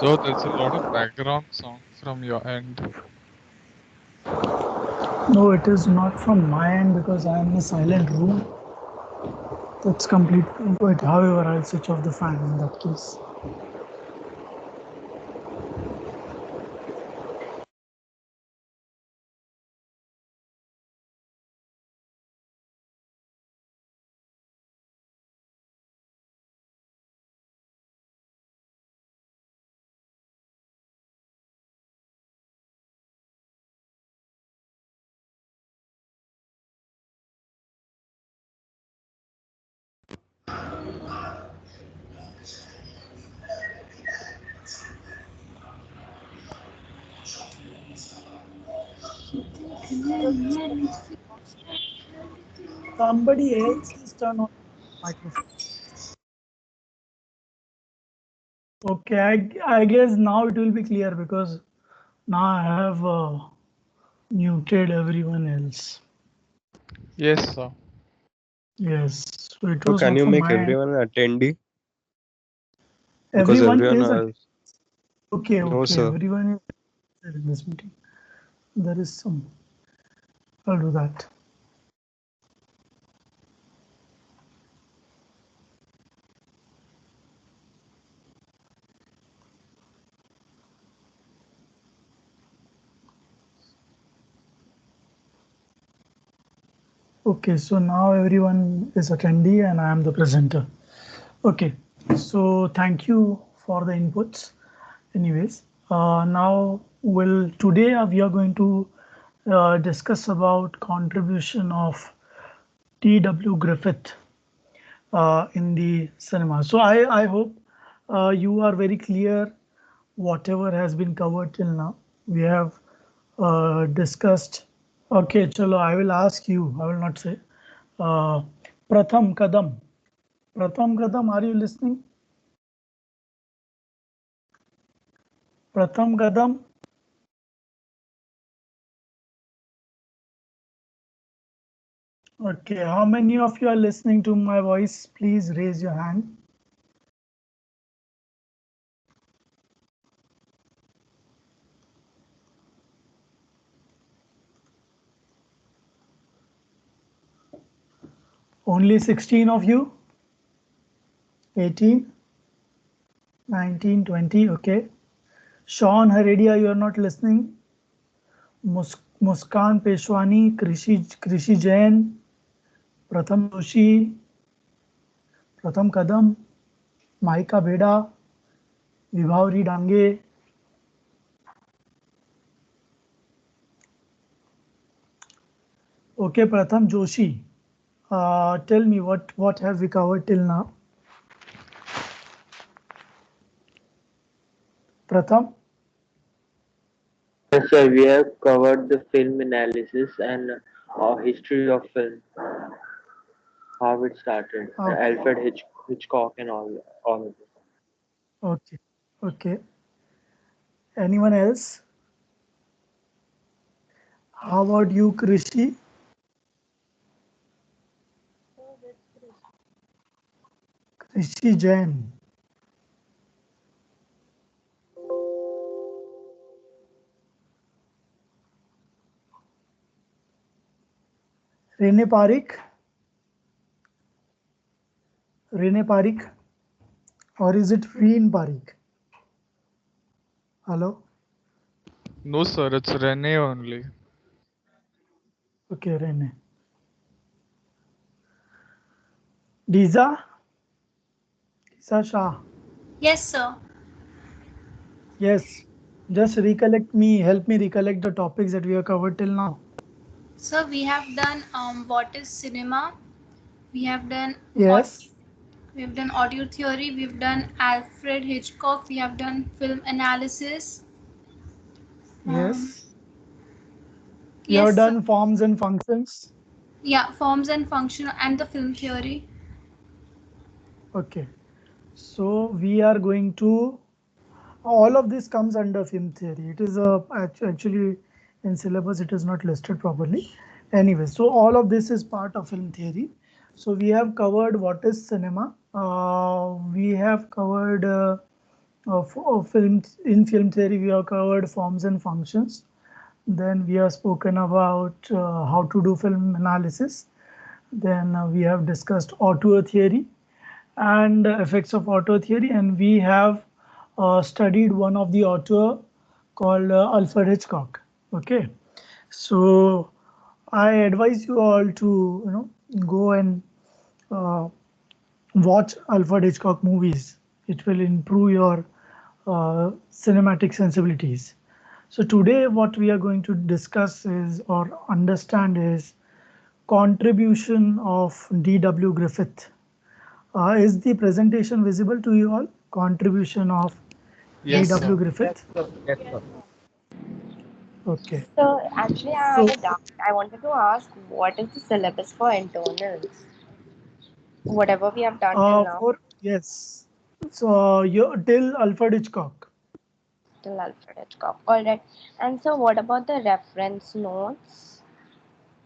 So there's a lot of background sound from your end. No, it is not from my end because I am in a silent room. That's complete. But however, I'll switch off the fan in that case. Somebody else is turn on microphone. Okay, I guess now it will be clear because now I have muted everyone else. Yes, sir. Yes, so it So was can not you from make my end. everyone an attendee? Because Everyone everyone is a else. okay, No, okay. sir. Everyone is in this meeting. There is some. I'll do that. Okay, so now everyone is attendee and I am the presenter. Okay, so thank you for the inputs. Anyways, now will today we are going to discuss about contribution of T.W. Griffith in the cinema. So I hope you are very clear whatever has been covered till now. We have discussed. Okay, chalo, I will ask you. I will not say. Uh, Pratham Kadam. Pratham Kadam, are you listening? Pratham Kadam. Okay, how many of you are listening to my voice? Please raise your hand. Only 16 of you? 18, 19, 20. Okay. Sean Heredia, you are not listening. Muskan Peshwani, Krishi Jain, Pratham Joshi, Pratham Kadam, Maika Beda, Vibhavri Dange. Okay, Pratham Joshi. Tell me what have we covered till now? Pratham. Yes, sir, we have covered the film analysis and history of film, how it started, Okay. Alfred Hitchcock and all of it. Okay. Okay. Anyone else? How about you, Krishi? Krishi Jain. Rene Parik. Rene Parik. Or is it Reen Parik? Hello? No, sir. It's Rene only. Okay, Rene. Diza? Diza Shah. Yes, sir. Yes. Just recollect me, help me recollect the topics that we have covered till now. So we have done what is cinema. We have done Yes. audio theory. We've done Alfred Hitchcock. We have done film analysis. Um, Yes. We have yes, sir. done forms and functions. Yeah, forms and function and the film theory. Okay. So we are going to all of this comes under film theory. It is actually in syllabus it is not listed properly. Anyway, so all of this is part of film theory. So we have covered what is cinema. We have covered of films. In film theory, we have covered forms and functions. Then we have spoken about how to do film analysis. Then we have discussed auteur theory and effects of auteur theory, and we have studied one of the auteur called Alfred Hitchcock. Okay, so I advise you all to go and uh, watch Alfred Hitchcock movies. It will improve your cinematic sensibilities. So today what we are going to discuss is or understand is contribution of D.W. Griffith. Is the presentation visible to you all? Contribution of Yes, D.W. sir. Griffith. Yes, sir. Okay. So actually, I So had a doubt. I wanted to ask, what is the syllabus for internals? Whatever we have done till now, for yes. So you till Alfred Hitchcock. till Alfred Hitchcock. All right. And so, what about the reference notes?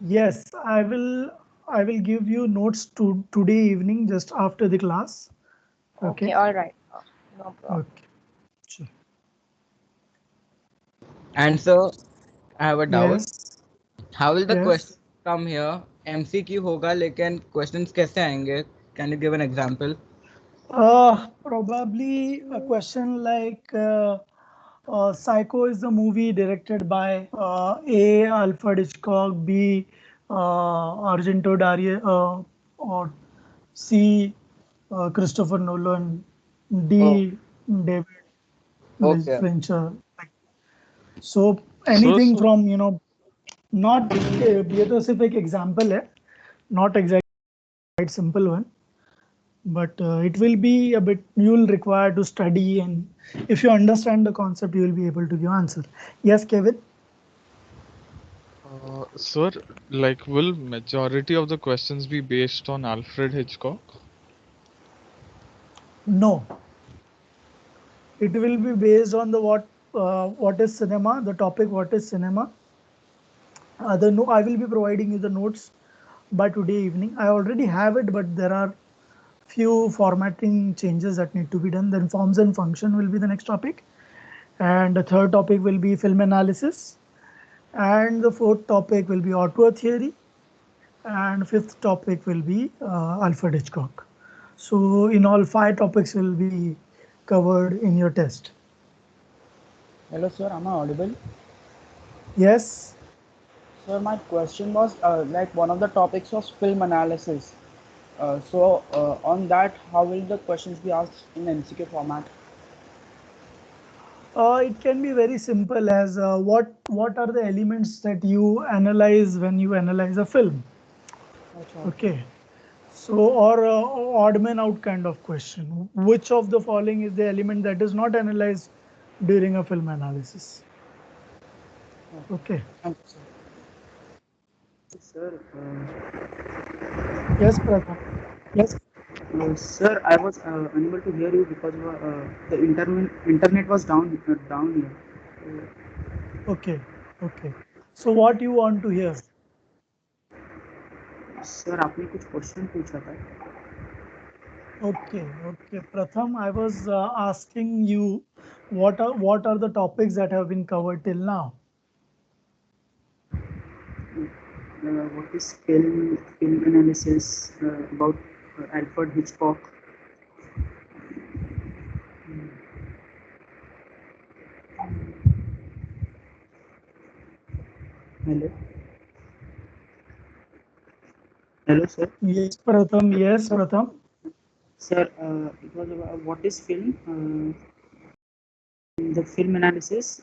Yes, I will give you notes to today evening just after the class. Okay, Okay. all right. No problem. Okay. Sure. And so I have a doubt. Yes. How will the question Yes. come here? MCQ होगा लेकिन questions कैसे आएंगे? Can you give an example? Probably a question like Psycho is the movie directed by A. Alfred Hitchcock, B. Argento Dario, or C. Christopher Nolan, Oh, D. David okay. Fincher. So So, anything so from not a specific example, not exactly quite simple one, but it will be a bit you'll require to study, and if you understand the concept you will be able to give answer. Yes, Kevin. sir, like, will majority of the questions be based on Alfred Hitchcock? No, it will be based on the what is cinema, the topic what is cinema. The no I will be providing you the notes by today evening. I already have it, but there are few formatting changes that need to be done. Then forms and function will be the next topic, and the third topic will be film analysis, and the fourth topic will be auteur theory, and fifth topic will be Alfred Hitchcock. So in all, five topics will be covered in your test. Hello, sir. Am I audible? Yes. Sir, my question was like one of the topics was film analysis. So on that, how will the questions be asked in MCQ format? It can be very simple as what are the elements that you analyze when you analyze a film. Okay. Okay. So or odd man out kind of question. Which of the following is the element that is not analyzed during a film analysis? Okay. Thank you, sir. Sir, Yes, Pratham. Yes. sir, I was unable to hear you because the internet was down here. Okay. Okay. So what you want to hear? Sir आपने कुछ question पूछा था Okay. Okay. Pratham, I was asking you what are the topics that have been covered till now? what is film analysis about Alfred Hitchcock. Hello. Hello, sir. Yes, Pratham. Yes, Pratham. Sir, it was about what is film. The film analysis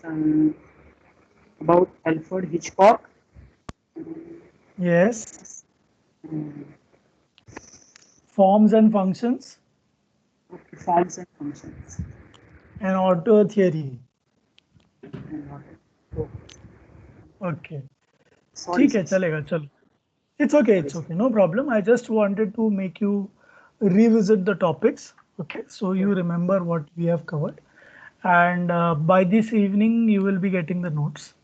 about Alfred Hitchcock. Yes. Uh, Forms and functions forms and functions. and auto theory. And what? Oh, Okay. sorry, ठीक है sir. चलेगा चलो. It's okay, no problem. I just wanted to make you revisit the topics. Okay, so you remember what we have covered, and by this evening you will be getting the notes.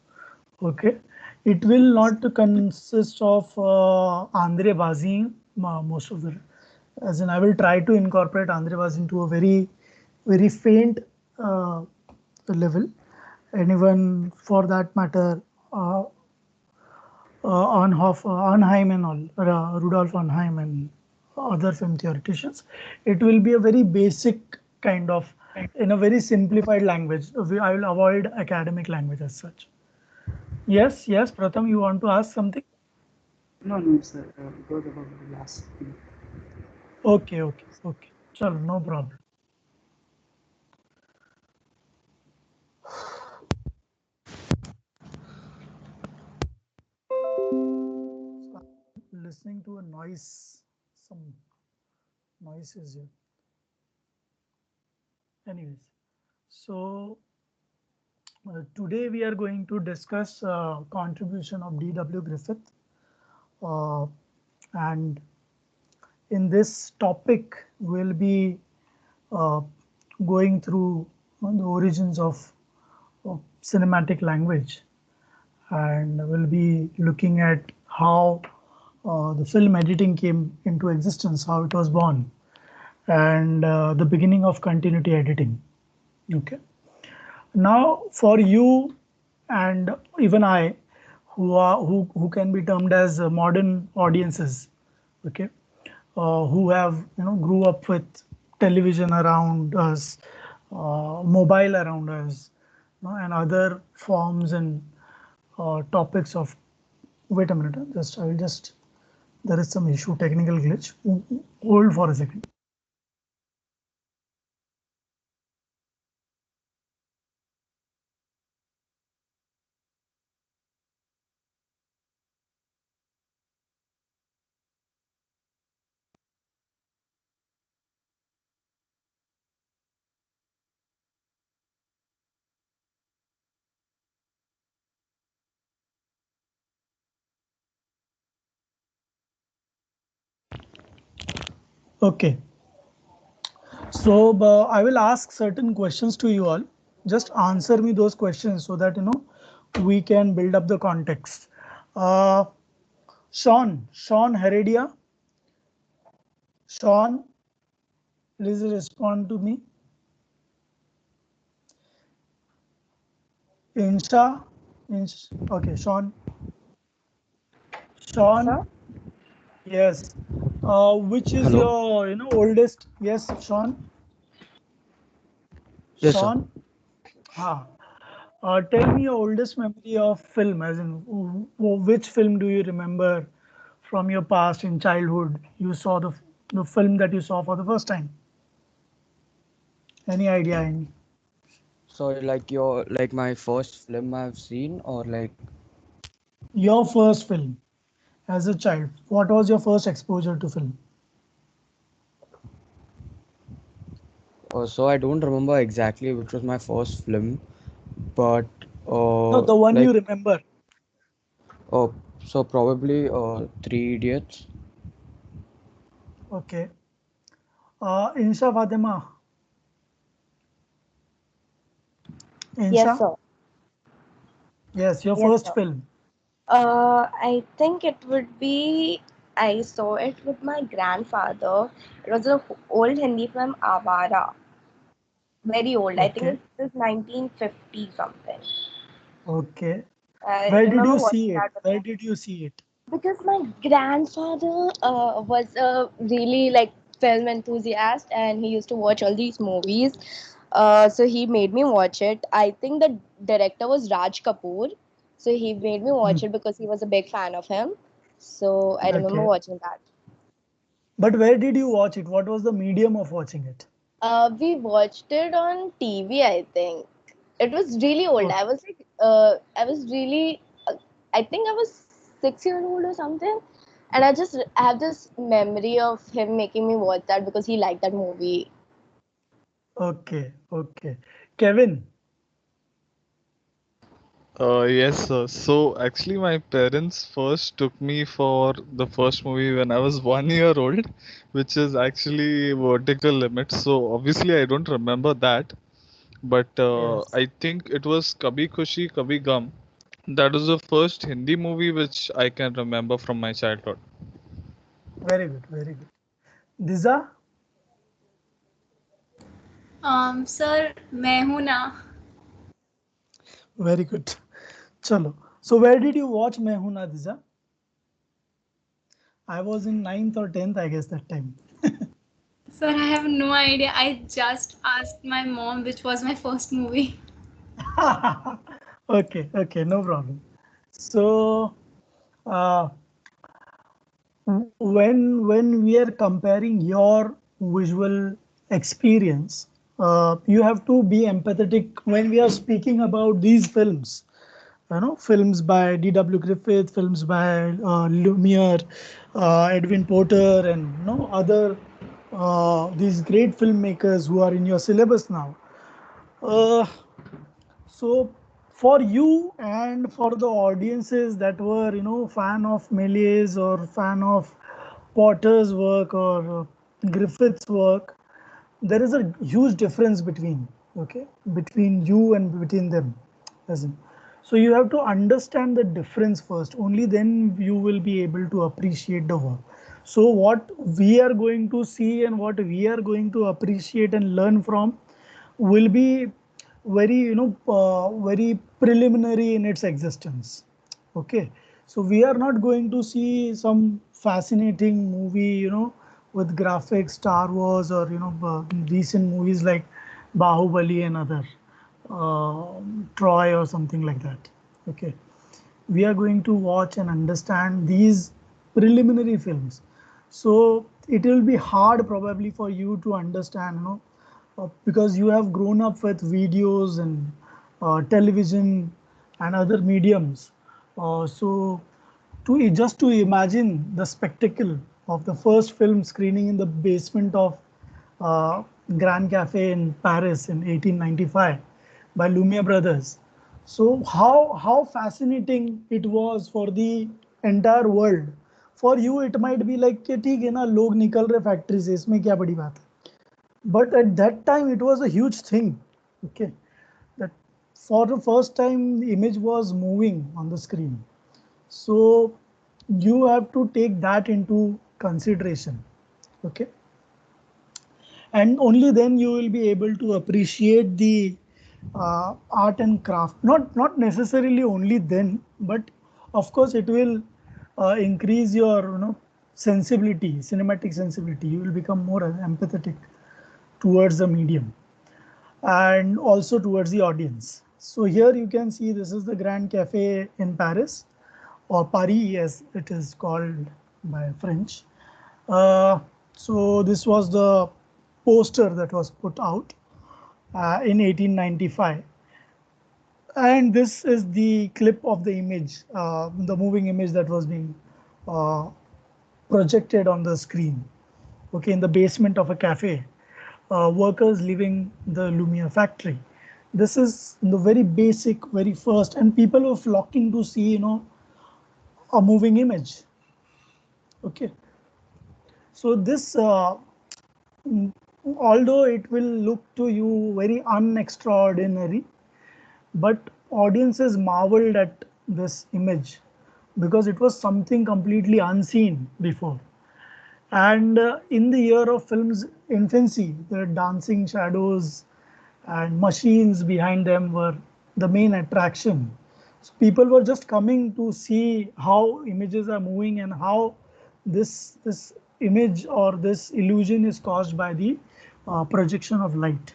Okay, it will not consist of Andre Bazin most of the, as in I will try to incorporate Andre Bazin to a very faint uh, level. Anyone, for that matter, Arnheim and all, Rudolf Arnheim and other film theoreticians, it will be a very basic kind of, in a very simplified language. I will avoid academic language as such. Yes, yes, Pratham, you want to ask something? No, no, sir. It was about the last thing. Okay, okay, okay. Chalo, no problem. So I'm listening to a noise, some noises here. Anyways, so today we are going to discuss contribution of D.W. Griffith, uh, and in this topic we'll be uh, going through the origins of cinematic language, and we'll be looking at how the film editing came into existence, how it was born, and the beginning of continuity editing. Okay. Now, for you and even I, who can be termed as modern audiences, okay, who have grew up with television around us, mobile around us, and other forms and topics of. Wait a minute, just I will just. There is some issue, technical glitch. Hold for a second. Okay. So I will ask certain questions to you all. Just answer me those questions so that we can build up the context. Uh, Sean Heredia, Sean, please respond to me. Insha, okay, Yes, Sean, sir. yes. Which is Hello. your oldest? Yes, Yes, sir. Sean. Ah, tell me your oldest memory of film, as in which film do you remember from your past in childhood? You saw the film that you saw for the first time. Any idea? Any? Sorry, like my first film I've seen, or like Your first film as a child. What was your first exposure to film? so I don't remember exactly which was my first film, but No, the one like you remember. uh, so probably Three Idiots. Okay. Insha Fatima. Yes, Insha. sir. Yes, your Yes, first sir. film. I think it would be. I saw it with my grandfather. It was a old Hindi film, Avara. Very old. I think Okay. it was 1950 something. Okay. I Where did remember you see watching it? that with Where my did you see it? because my grandfather was a really like film enthusiast and he used to watch all these movies. So he made me watch it. I think the director was Raj Kapoor. So he made me Hmm. watch it because he was a big fan of him. So I remember Okay. watching that. But where did you watch it? What was the medium of watching it? We watched it on TV, I think. It was really old. Okay. I was really, I think I was 6 years old or something. And I have this memory of him making me watch that because he liked that movie. Okay. Okay. Kevin. Yes, sir. So actually, my parents first took me for the first movie when I was 1 year old, which is actually Vertical Limits. So obviously, I don't remember that, but Yes. I think it was Kabhi Khushi Kabhi Gum. That was the first Hindi movie which I can remember from my childhood. Very good. Very good. Diza. Sir, मैं हूं ना. Very good. Chalo. So where did you watch Mehuna Dija? I was in 9th or 10th, I guess, that time. Sir, I have no idea. I just asked my mom which was my first movie. Okay, no problem. So uh, when we are comparing your visual experience, you have to be empathetic when we are speaking about these films. You know, films by D.W. Griffith, films by Lumiere, Edwin Porter, and other these great filmmakers who are in your syllabus now. Uh, so for you and for the audiences that were fan of Méliès or fan of Potter's work or Griffith's work, there is a huge difference between you and between them, as in, so you have to understand the difference first, only then you will be able to appreciate the work. So what we are going to see and what we are going to appreciate and learn from will be very very preliminary in its existence. Okay, so we are not going to see some fascinating movie with graphics, Star Wars, or decent movies like Bahubali and other Troy or something like that. Okay, we are going to watch and understand these preliminary films. So it will be hard probably for you to understand, because you have grown up with videos and television and other mediums. So just to imagine the spectacle of the first film screening in the basement of uh, Grand Cafe in Paris in 1895 by Lumiere brothers. So how fascinating it was for the entire world. For you, it might be like कि ठीक है ना, लोग निकल रहे factory से, इसमें क्या बड़ी बात है. But at that time, it was a huge thing. Okay, that for the first time, the image was moving on the screen. So you have to take that into consideration. Okay, and only then you will be able to appreciate the art and craft. Not necessarily only then, but of course it will increase your sensibility, cinematic sensibility. You will become more empathetic towards the medium and also towards the audience. So here you can see this is the Grand Cafe in Paris, or Paris as it is called by French. So this was the poster that was put out in 1895, and this is the clip of the image, the moving image that was being uh, projected on the screen. Okay, in the basement of a cafe, workers leaving the Lumiere factory. This is the very basic, very first, and people were flocking to see a moving image. Okay, so this although it will look to you very unextraordinary, but audiences marveled at this image because it was something completely unseen before. And in the year of film's infancy, the dancing shadows and machines behind them were the main attraction. So people were just coming to see how images are moving and how this image or this illusion is caused by the projection of light.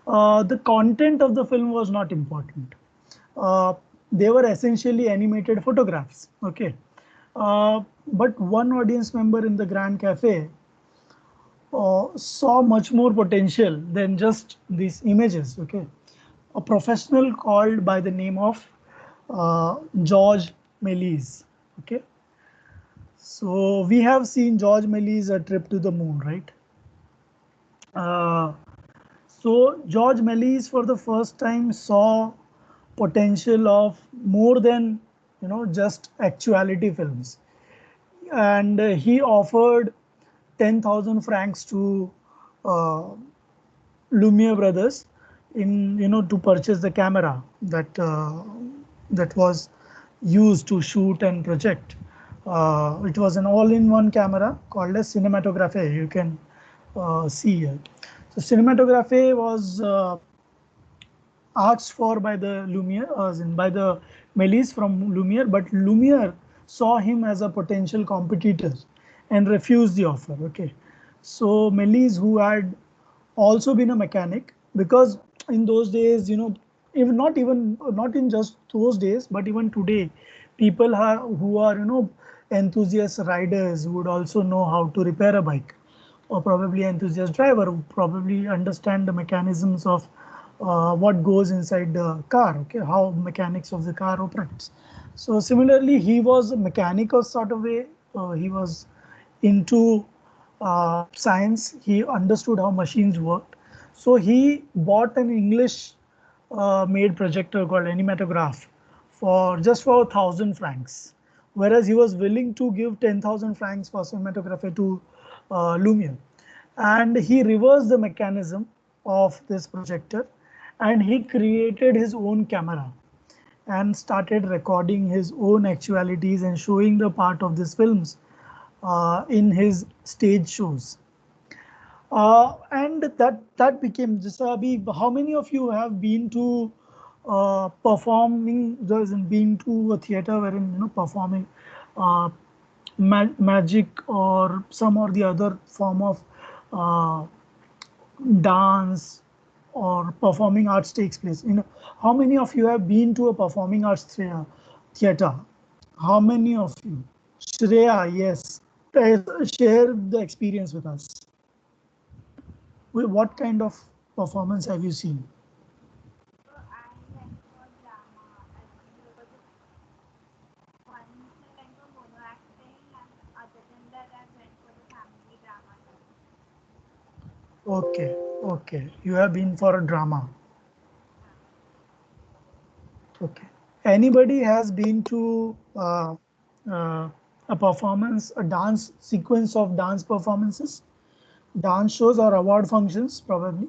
The content of the film was not important. Uh, they were essentially animated photographs. Okay, but one audience member in the Grand Cafe saw much more potential than just these images. Okay, a professional called by the name of George Méliès. Okay, so we have seen George Méliès A Trip to the Moon, right? Uh, so George Méliès for the first time saw potential of more than just actuality films, and he offered 10,000 francs to uh, Lumiere brothers in to purchase the camera that was used to shoot and project. It was an all-in-one camera called as cinematography. You can see here. So cinematography was asked for by the Lumiere, as in by the Méliès from Lumiere, but Lumiere saw him as a potential competitor and refused the offer. Okay, so Méliès, who had also been a mechanic, because in those days, even not in just those days, but even today, people who are enthusiast riders would also know how to repair a bike, or probably enthusiast driver who probably understand the mechanisms of what goes inside the car, okay, how mechanics of the car operates. So similarly, he was a mechanical sort of way. He was into science. He understood how machines worked. So he bought an English made projector called animatograph for just for 1,000 francs, whereas he was willing to give 10,000 francs for cinematography to Lumiere. And he reversed the mechanism of this projector, and he created his own camera and started recording his own actualities and showing the part of these films in his stage shows. And that became just how many of you have been to performing, doesn't been to a theater wherein performing uh, magic or some or the other form of uh, dance or performing arts takes place? How many of you have been to a performing arts theater? How many of you? Shreya, yes. Share the experience with us. What kind of performance have you seen? So I went for drama. I think there was once I went for mono acting, and other than that, I went for the family drama too. Okay, okay. You have been for a drama. Yeah. Okay. Anybody has been to a performance, a dance sequence of dance performances, dance shows or award functions, probably?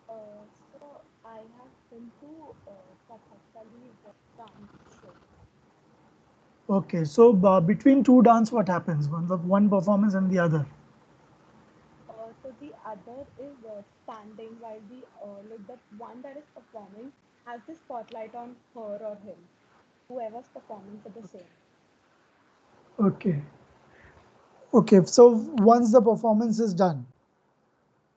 So I have been to Kathakali dance show. Okay, so between two dance, what happens? One performance and the other. So the other is standing while the like the one that is performing has the spotlight on her or him, whoever's performing for the same. Okay, okay. So once the performance is done,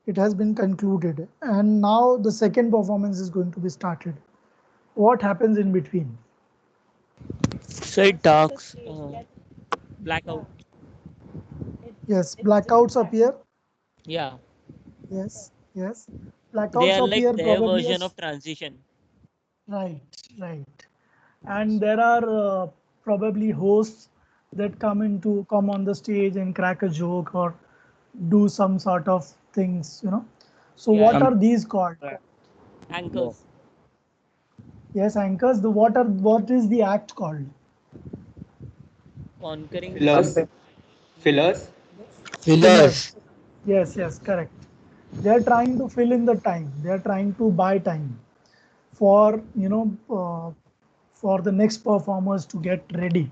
it has been concluded, and now the second performance is going to be started. What happens in between? So it So the darks, stage gets, blackout. yeah, it Yes, it's just blackouts black. appear. Yeah, Yes, yes. they Blackouts are like appear their probably version as of transition. right, right. And there are probably hosts that come on the stage and crack a joke or do some sort of things. So Yeah, what yeah. are these called? Anchors, Yes, anchors. What is the act called? conquering the Fillers, scene. fillers. Fillers. Yes, yes, correct. They are trying to fill in the time. They are trying to buy time for for the next performers to get ready.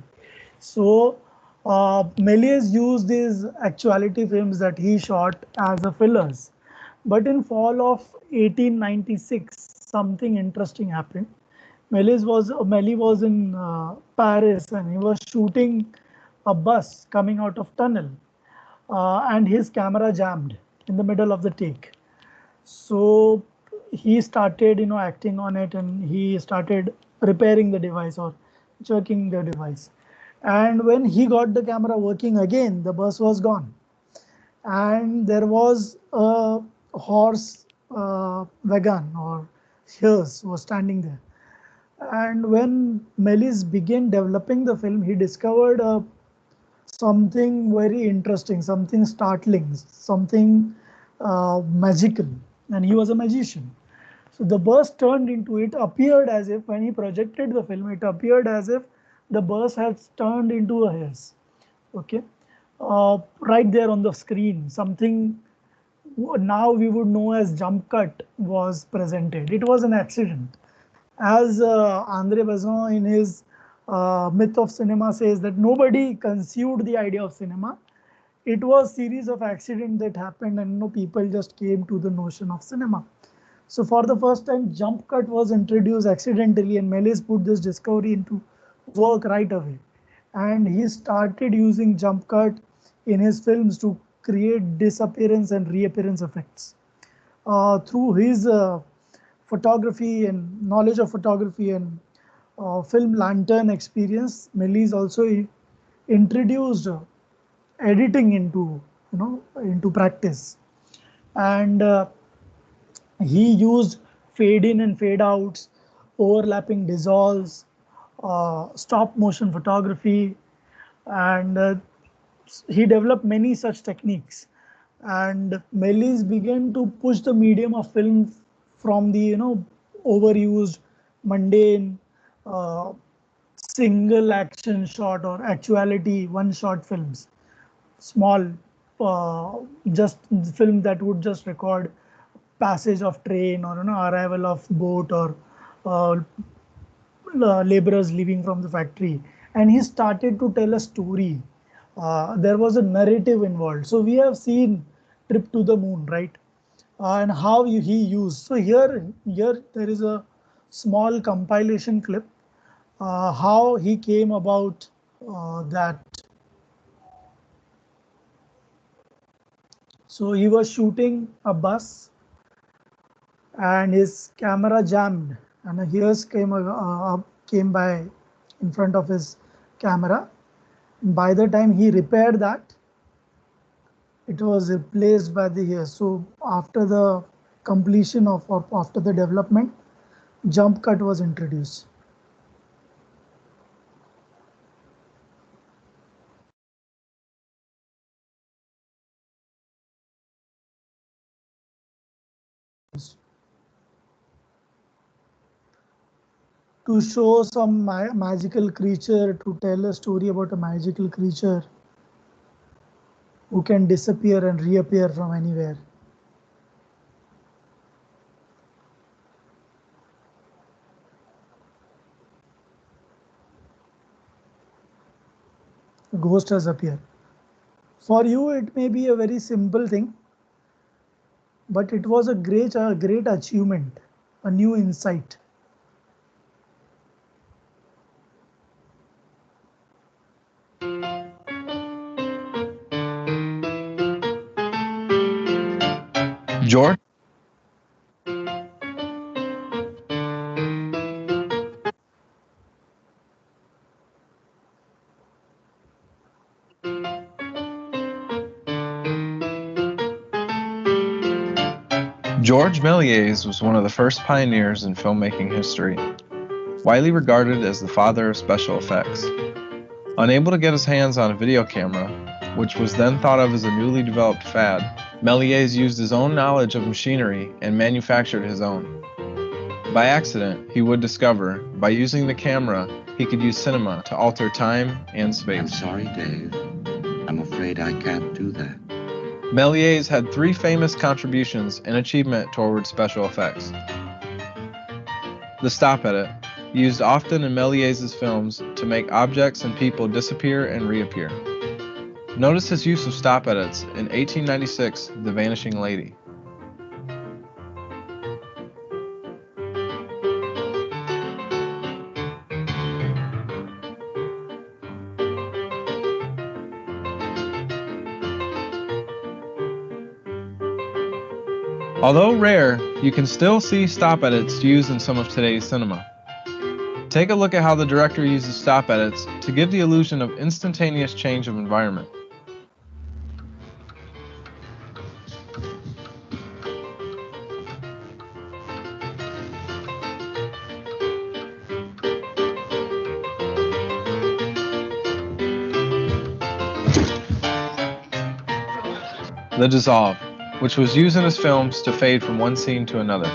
So Méliès used these actuality films that he shot as a fillers. But in fall of 1896, something interesting happened. Méliès was in Paris and he was shooting a bus coming out of tunnel, and his camera jammed in the middle of the take. So he started acting on it, and he started repairing the device or checking the device. And when he got the camera working again, the bus was gone, and there was a horse wagon or hearse was standing there. And when Melis began developing the film, he discovered something very interesting, something startling, something magical, and he was a magician. So the burst turned into, it appeared as if when he projected the film, it appeared as if the burst has turned into a haze. Okay, right there on the screen, something now we would know as jump cut was presented. It was an accident, as Andre Bazin in his Myth of Cinema says that nobody conceived the idea of cinema. it was series of accidents that happened, and people just came to the notion of cinema. So for the first time, jump cut was introduced accidentally, and Melis put this discovery into work right away. And he started using jump cut in his films to create disappearance and reappearance effects. Through his photography and knowledge of photography and film lantern experience, Melis also introduced editing into practice. And he used fade in and fade outs, overlapping dissolves, stop motion photography, and he developed many such techniques. And Melis began to push the medium of film from the overused, mundane, uh, single action shot or actuality one shot films, small, uh, just film that would just record passage of train or arrival of boat or uh, laborers leaving from the factory. And he started to tell a story. There was a narrative involved. So we have seen Trip to the Moon, right? And how he used. So here there is a small compilation clip. How he came about that. So he was shooting a bus and his camera jammed, and a hearse came by in front of his camera. By the time he repaired that, it was replaced by the hearse. So after the completion of, or after the development, jump cut was introduced. To show some magical creature, to tell a story about a magical creature who can disappear and reappear from anywhere. A ghost has appeared. For you, it may be a very simple thing, but it was a great achievement, a new insight. George? George Méliès was one of the first pioneers in filmmaking history, widely regarded as the father of special effects. Unable to get his hands on a video camera, which was then thought of as a newly developed fad, Méliès used his own knowledge of machinery and manufactured his own. By accident, he would discover, by using the camera, he could use cinema to alter time and space. I'm sorry, Dave. I'm afraid I can't do that. Méliès had three famous contributions in achievement toward special effects. The stop edit, used often in Méliès' films to make objects and people disappear and reappear. Notice his use of stop edits in 1896, The Vanishing Lady. Although rare, you can still see stop edits used in some of today's cinema. Take a look at how the director uses stop edits to give the illusion of instantaneous change of environment. The dissolve, which was used in his films to fade from one scene to another.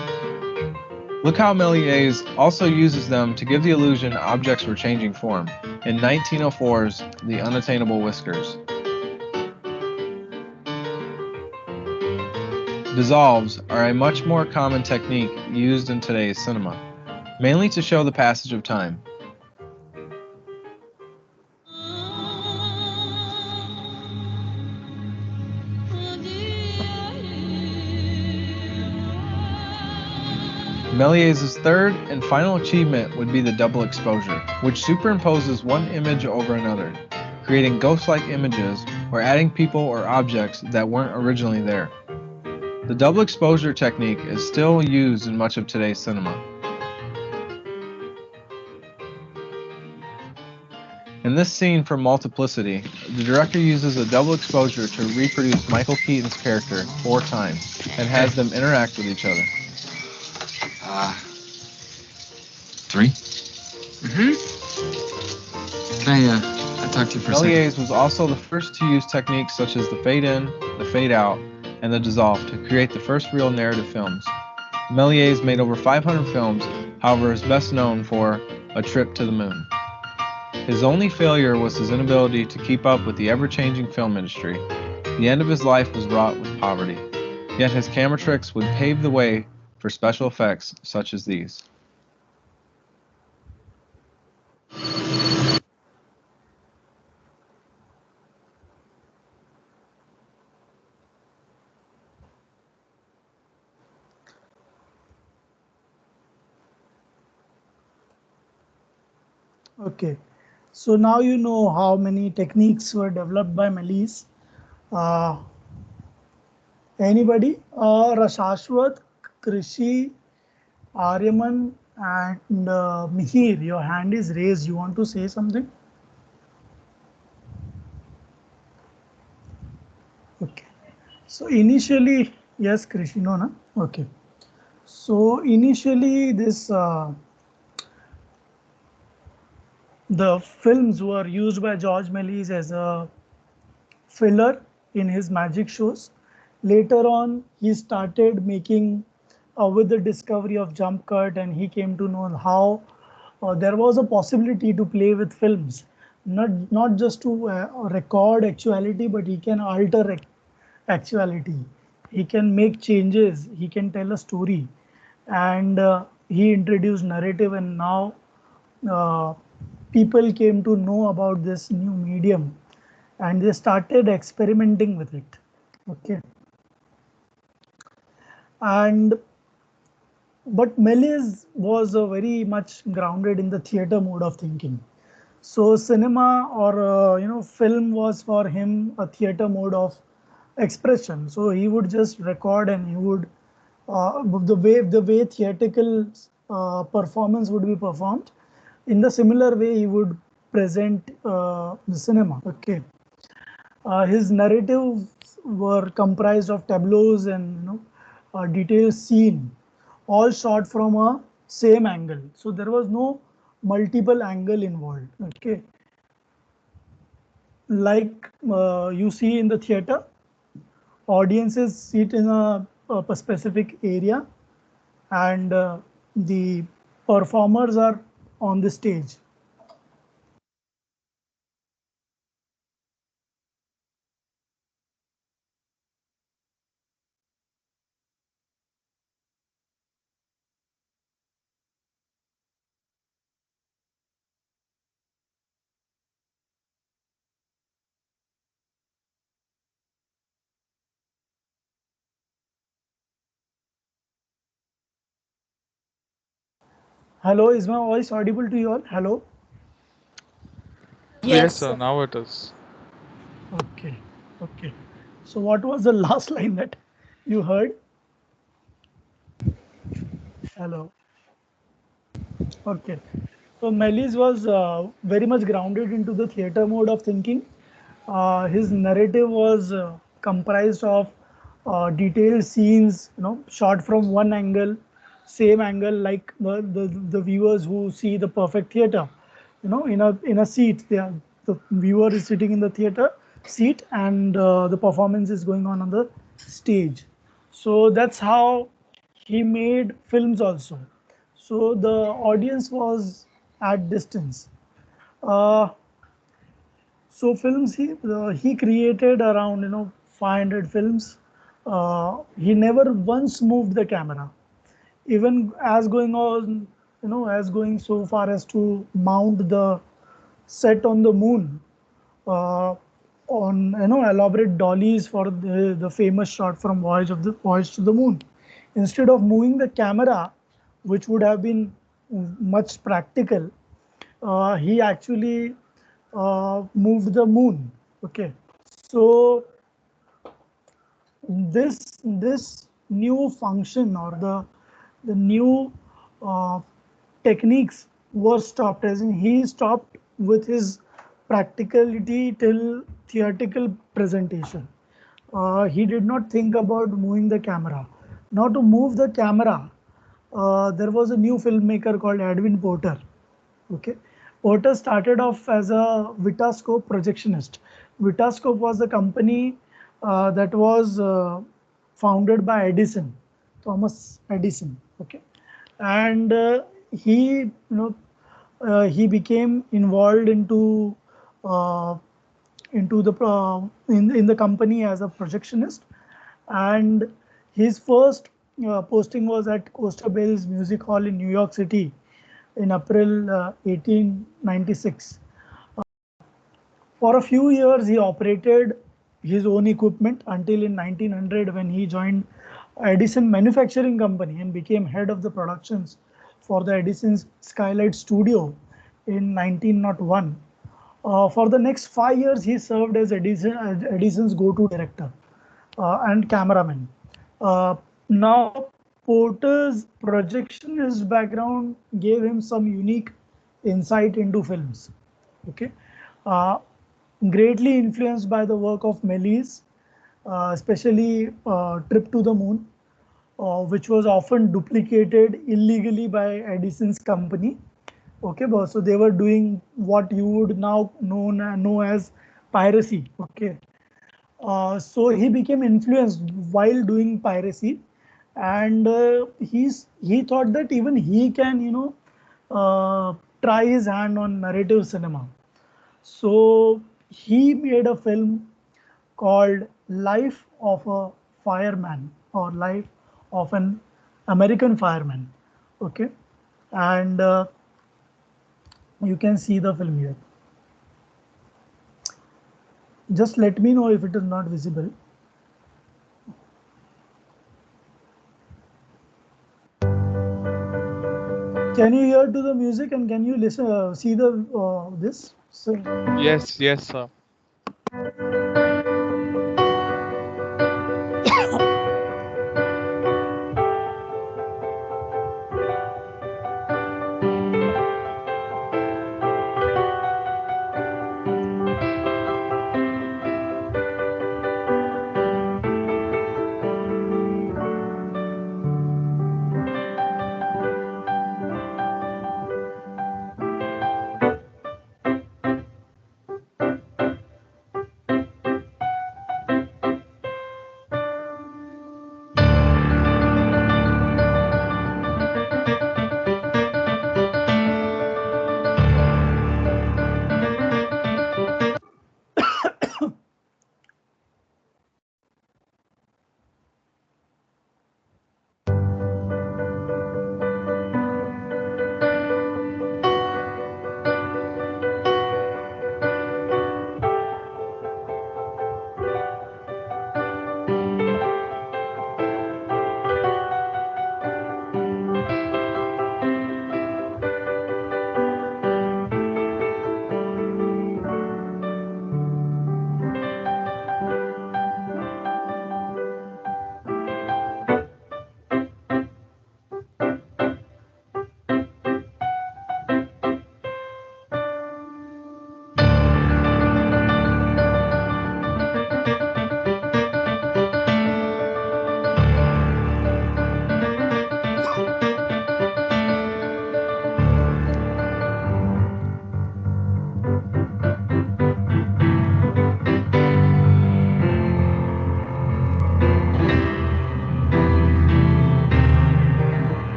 Look how Méliès also uses them to give the illusion objects were changing form, in 1904's The Unattainable Whiskers. Dissolves are a much more common technique used in today's cinema, mainly to show the passage of time. Méliès's third and final achievement would be the double exposure, which superimposes one image over another, creating ghost-like images or adding people or objects that weren't originally there. The double exposure technique is still used in much of today's cinema. In this scene from Multiplicity, the director uses a double exposure to reproduce Michael Keaton's character 4 times and has them interact with each other. 3? Can I talk to you for a second? Méliès was also the first to use techniques such as the fade in, the fade out, and the dissolve to create the first real narrative films. Méliès made over 500 films, however is best known for A Trip to the Moon. His only failure was his inability to keep up with the ever-changing film industry. The end of his life was wrought with poverty, yet his camera tricks would pave the way for special effects such as these. Okay, so now you know how many techniques were developed by Melis. Uh, Anybody? Rashashwat, Krishi, Aryaman, and Mihir, your hand is raised. You want to say something? Okay. So initially, yes, Krishi, no, no. Okay. So initially, the films were used by George Melis as a filler in his magic shows. Later on, he started making with the discovery of jump cut, and he came to know how there was a possibility to play with films, not just to record actuality, but he can alter actuality. He can make changes. He can tell a story, and he introduced narrative, and now uh, people came to know about this new medium and they started experimenting with it. Okay, and but Melis was very much grounded in the theater mode of thinking. So cinema or film was for him a theater mode of expression. So he would just record and he would the way theatrical performance would be performed. In the similar way, he would present the cinema. Okay, his narratives were comprised of tableaus and detailed scene, all shot from a same angle. So there was no multiple angle involved. Okay, like you see in the theater, audiences sit in a specific area, and the performers are on the stage. Hello, is my voice audible to you all? Hello. Yes, Yes, sir. sir. Now it is. Okay, okay. So what was the last line that you heard? Hello. Okay. So Melis was very much grounded into the theater mode of thinking. His narrative was comprised of detailed scenes, shot from one angle, same angle, like the viewers who see the perfect theater. In a seat, the viewer is sitting in the theater seat, and the performance is going on the stage. So that's how he made films also. So the audience was at distance. Uh, so films he created around 500 films. He never once moved the camera, even as going on as going so far as to mount the set on the moon uh, on elaborate dollies for the famous shot from Voyage to the Moon. Instead of moving the camera, which would have been much practical, he actually moved the moon. Okay, so this new function or the new uh, techniques were stopped, as in he stopped with his practicality till theatrical presentation. He did not think about moving the camera. Now to move the camera, there was a new filmmaker called Edwin Porter. Okay, Porter started off as a Vitascope projectionist. Vitascope was the company that was founded by Edison, Thomas Edison. Okay, and he became involved uh, into the in the company as a projectionist, and his first posting was at Costa Bell's Music Hall in New York City in April 1896. For a few years, he operated his own equipment until in 1900 when he joined Edison Manufacturing Company and became head of the productions for the Edison's Skylight Studio in 1901. For the next 5 years, he served as Edison's go-to director and cameraman. Now, Porter's projectionist background gave him some unique insight into films. Okay, uh, greatly influenced by the work of Méliès, especially Trip to the Moon, which was often duplicated illegally by Edison's company. Okay, so they were doing what you would now know as piracy. Okay, so he became influenced while doing piracy, and he thought that even he can try his hand on narrative cinema. So he made a film called Life of a Fireman or Life of an American Fireman. Okay, and you can see the film here. Just let me know if it is not visible. Can you hear to the music and can you listen, see the this? So, Yes, yes, sir.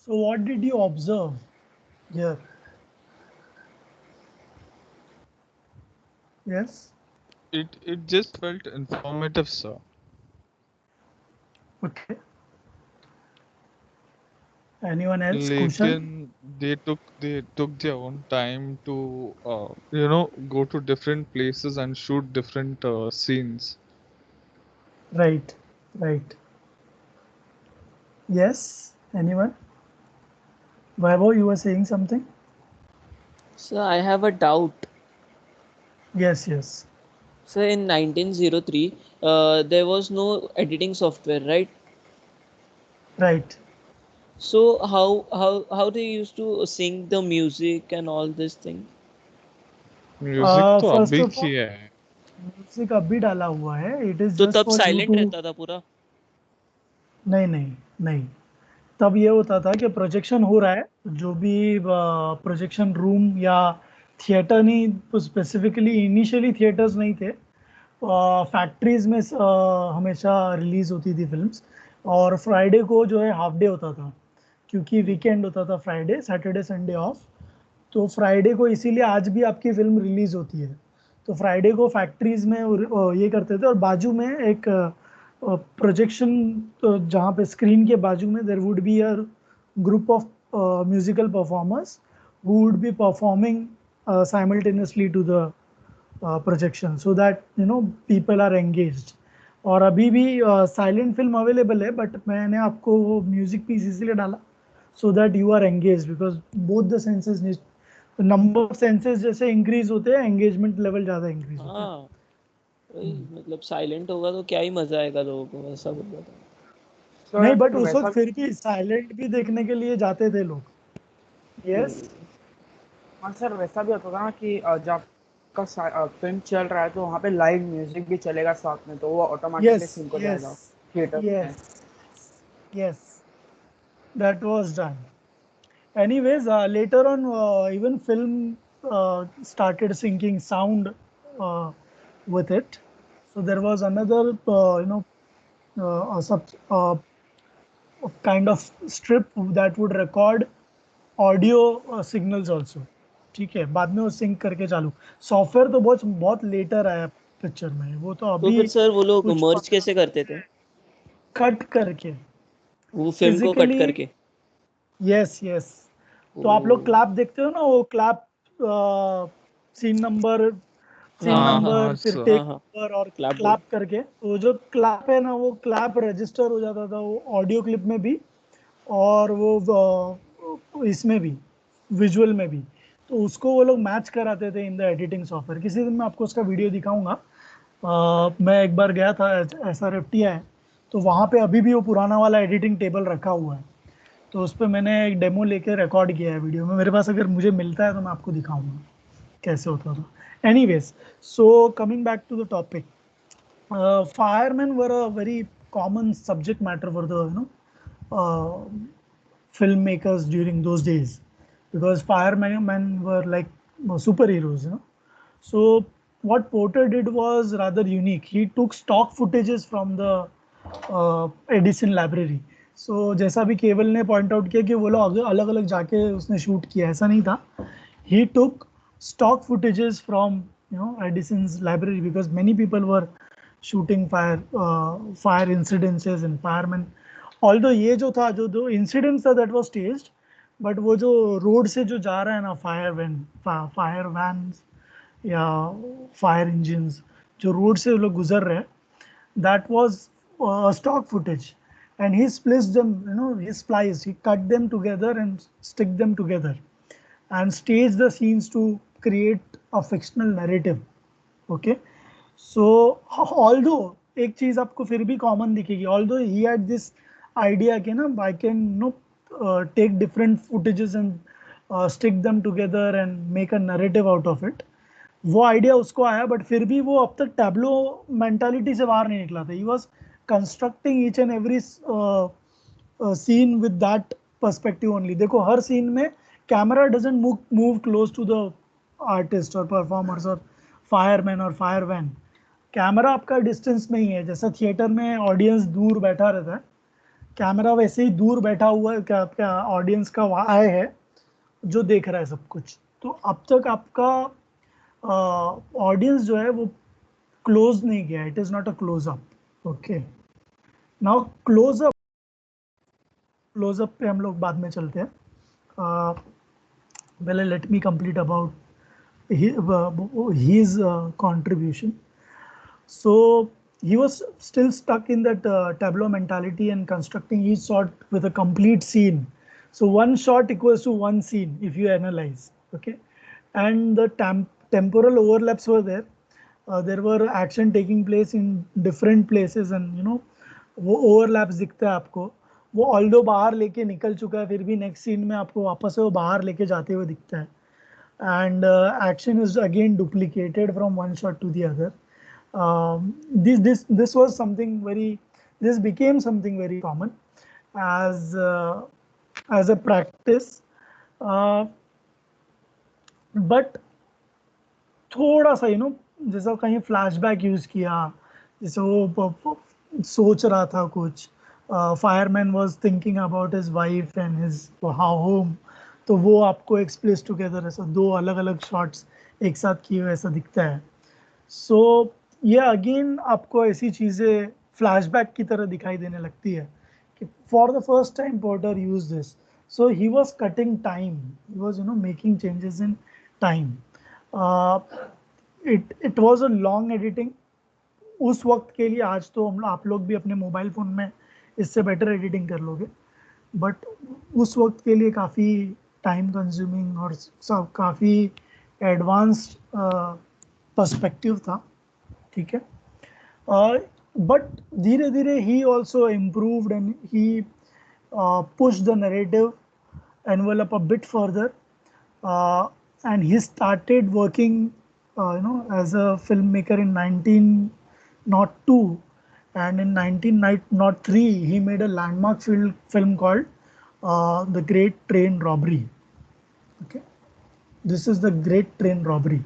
So what did you observe here? Yes. It just felt informative, sir. Okay. Anyone else? Kushan? Lekin they took their own time to go to different places and shoot different scenes. Right. Right. Yes. Anyone? Vaibhav, you were saying something? So I have a doubt. Yes. Yes. So in 1903, there was no editing software, right? Right. So how they used to sing the music and all this thing? Music तो first अभी of all की है. Music अभी डाला हुआ है. It is तो just तब फॉर यू साइलेंट टू. रहता था पूरा. नहीं नहीं नहीं. तब ये होता था कि प्रोजेक्शन हो रहा है, जो भी प्रोजेक्शन रूम या थिएटर नहीं, स्पेसिफिकली इनिशियली थिएटर्स नहीं थे, फैक्ट्रीज में हमेशा रिलीज होती थी फिल्म्स. और फ्राइडे को जो है हाफ डे होता था, क्योंकि वीकेंड होता था, फ्राइडे सैटरडे संडे ऑफ. तो फ्राइडे को इसीलिए आज भी आपकी फिल्म रिलीज होती है. तो फ्राइडे को फैक्ट्रीज में ये करते थे, और बाजू में एक प्रोजेक्शन, जहाँ पे स्क्रीन के बाजू में there would be a group of musical performers who would be performing simultaneously to the projection, so that people are engaged. और अभी भी साइलेंट फिल्म अवेलेबल है, बट मैंने आपको वो म्यूजिक पीस इसलिए डाला so that you are engaged, because both the senses need, number of senses जैसे इंक्रीज होते हैं, एंगेजमेंट लेवल ज़्यादा इंक्रीज होता है. हाँ वही, मतलब साइलेंट होगा तो क्या ही मजा आएगा लोगों को, ऐसा बोल रहा था. नहीं, बट तो उस वैसा वक्त फिर भी साइलेंट भी देखने के लिए जाते थे लोग. यस. हाँ सर, वैसा भी होता था ना कि जब का फिल्म चल रहा है तो वहाँ पे लाइव म्यूजिक भी चलेगा साथ में, तो वो ऑटोमेटिकली यस. सिंक हो यस. जाएगा थिएटर में. Yes. Yes. That was done. Anyways, later on, even film started syncing sound with it. So there was another, a kind of strip that would record audio signals also. ठीक है, बाद में वो sink करके चालू. Software तो बहुत बहुत लेटर आया पिक्चर में, वो तो तो अभी फिर सर वो लोग कुछ मर्ज कैसे करते थे, कट करके वो फिल्म को कट फिजिकली. करके? यस. यस. तो आप लोग क्लैप देखते हो ना, वो क्लैप सीन नंबर, सीन हाँ हाँ नंबर, हाँ फिर सर. टेक हाँ हाँ, नंबर और क्लैप बोर्ड. क्लैप करके, तो जो क्लैप है ना, वो क्लैप रजिस्टर हो जाता था, वो ऑडियो क्लिप में भी और वो इसमें भी, विजुअल में भी. तो उसको वो लोग मैच कराते थे इन द एडिटिंग सॉफ्टवेयर. किसी दिन मैं आपको उसका वीडियो दिखाऊंगा. मैं एक बार गया था SRFTI, तो वहाँ पे अभी भी वो पुराना वाला एडिटिंग टेबल रखा हुआ है. तो उस पर मैंने एक डेमो लेके रिकॉर्ड किया है वीडियो में. मेरे पास अगर मुझे मिलता है तो मैं आपको दिखाऊंगा कैसे होता था. Anyways, so coming back to the topic, firemen were a very common subject matter for the filmmakers during those days, because firemen were like superheroes. So what Porter did was rather unique. He took stock footages from the Edison library. So जैसा भी केवल ने point out किया कि वो लोग अलग अलग जाके उसने शूट किया, ऐसा नहीं था. ही टुक stock footages from Edison's library, because many people were shooting fire incidences and firemen. Although ये जो था, जो दो incidents था, that was staged, but वो जो रोड से जो जा रहा है ना, फायर वैन्स या फायर इंजन्स, जो रोड से लोग गुजर रहे हैं, that was stock footage. And he spliced them, he cut them together and stick them together and stage the scenes to create a fictional narrative. Okay. So although एक चीज आपको फिर भी कॉमन दिखेगी, although he had this idea कि ना I can take different footages and stick them together and make a narrative out of it. वो idea उसको आया, बट फिर भी वो अब तक टैब्लो मेंटालिटी से बाहर नहीं निकला था. He was constructing each and every scene with that perspective only. देखो, हर सीन में camera doesn't move close to the artist और परफॉर्मर्स और फायरमैन और फायर वैन. कैमरा आपका डिस्टेंस में ही है, जैसा थिएटर में ऑडियंस दूर बैठा रहता है, कैमरा वैसे ही दूर बैठा हुआ है, क्या ऑडियंस का वहाँ है जो देख रहा है सब कुछ। तो अब तक आपका ऑडियंस जो है वो क्लोज नहीं गया, it is not a close up. Okay, now close up पे हम लोग बाद में चलते हैं। पहले let me complete about his contribution. So he was still stuck in that tableau mentality and constructing each shot with a complete scene. So one shot equals to one scene if you analyze. Okay, and the temporal overlaps were there. There were action taking place in different places, and you know वो overlaps दिखता है आपको। वो although बाहर लेके निकल चुका है, फिर भी नेक्स्ट सीन में आपको वापस से वो बाहर लेके जाते हुए दिखता है। And action is again duplicated from one shot to the other. This was something very, this became something very common as as a practice, uh, but थोड़ा सा जैसा कहीं फ्लैशबैक यूज किया, जैसे वो सोच रहा था कुछ, fireman was thinking about his wife and his how home, तो वो आपको एक्सप्लेस टुगेदर ऐसा दो अलग अलग शॉट्स एक साथ किए हुए ऐसा दिखता है। सो ये अगेन आपको ऐसी चीज़ें फ्लैशबैक की तरह दिखाई देने लगती है कि for the first time porter use this. So he was cutting time, he was making changes in time. It was a long editing उस वक्त के लिए। आज तो हम आप लोग भी अपने मोबाइल फ़ोन में इससे बेटर एडिटिंग कर लोगे, बट उस वक्त के लिए काफ़ी टाइम कंज्यूमिंग और सब काफ़ी एडवांस्ड पर्सपेक्टिव था। ठीक है, बट धीरे धीरे he also improved and he pushed the narrative envelope a bit further, and he started working as a filmmaker in 1902, and in 1903 he made a landmark film called The Great Train Robbery. Okay, this is The Great Train Robbery.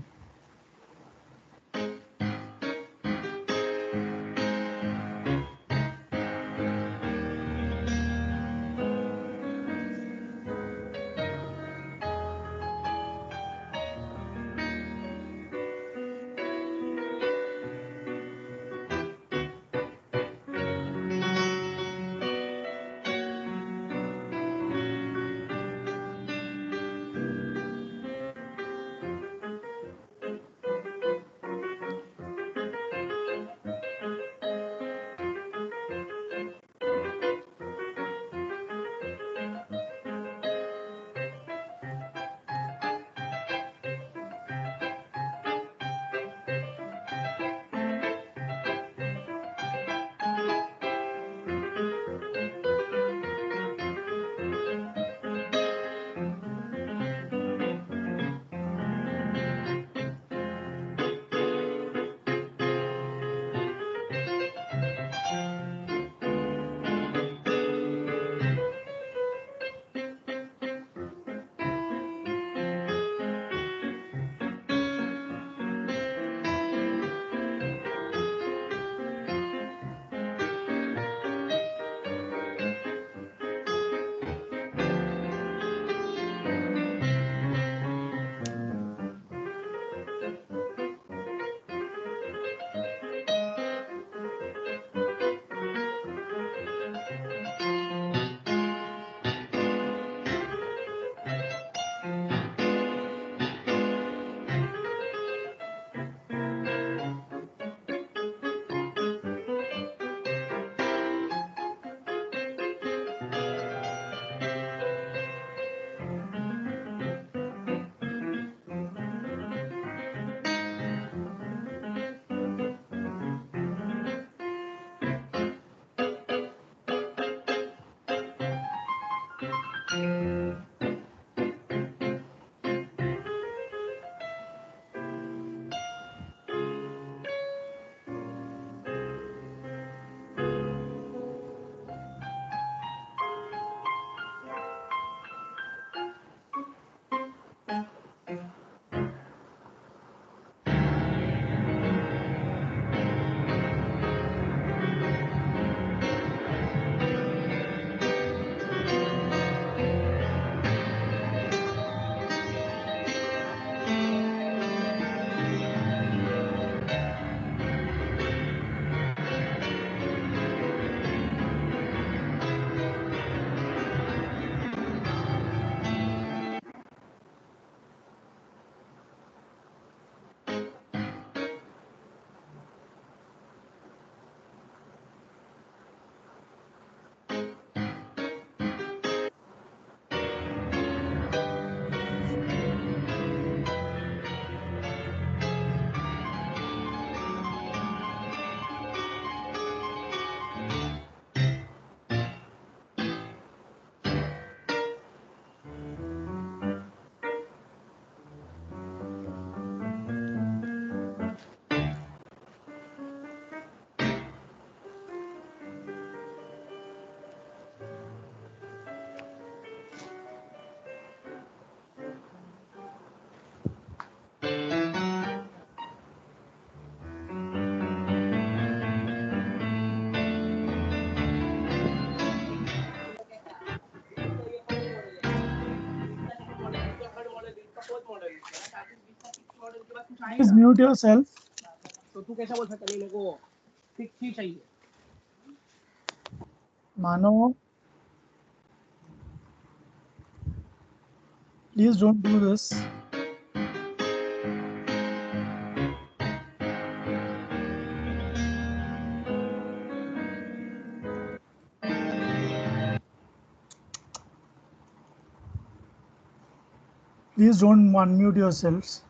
Please mute yourself. तो तू कैसा बोल सकता है मेरे को ठीक ही चाहिए Mano, please don't do this. Please don't unmute yourselves.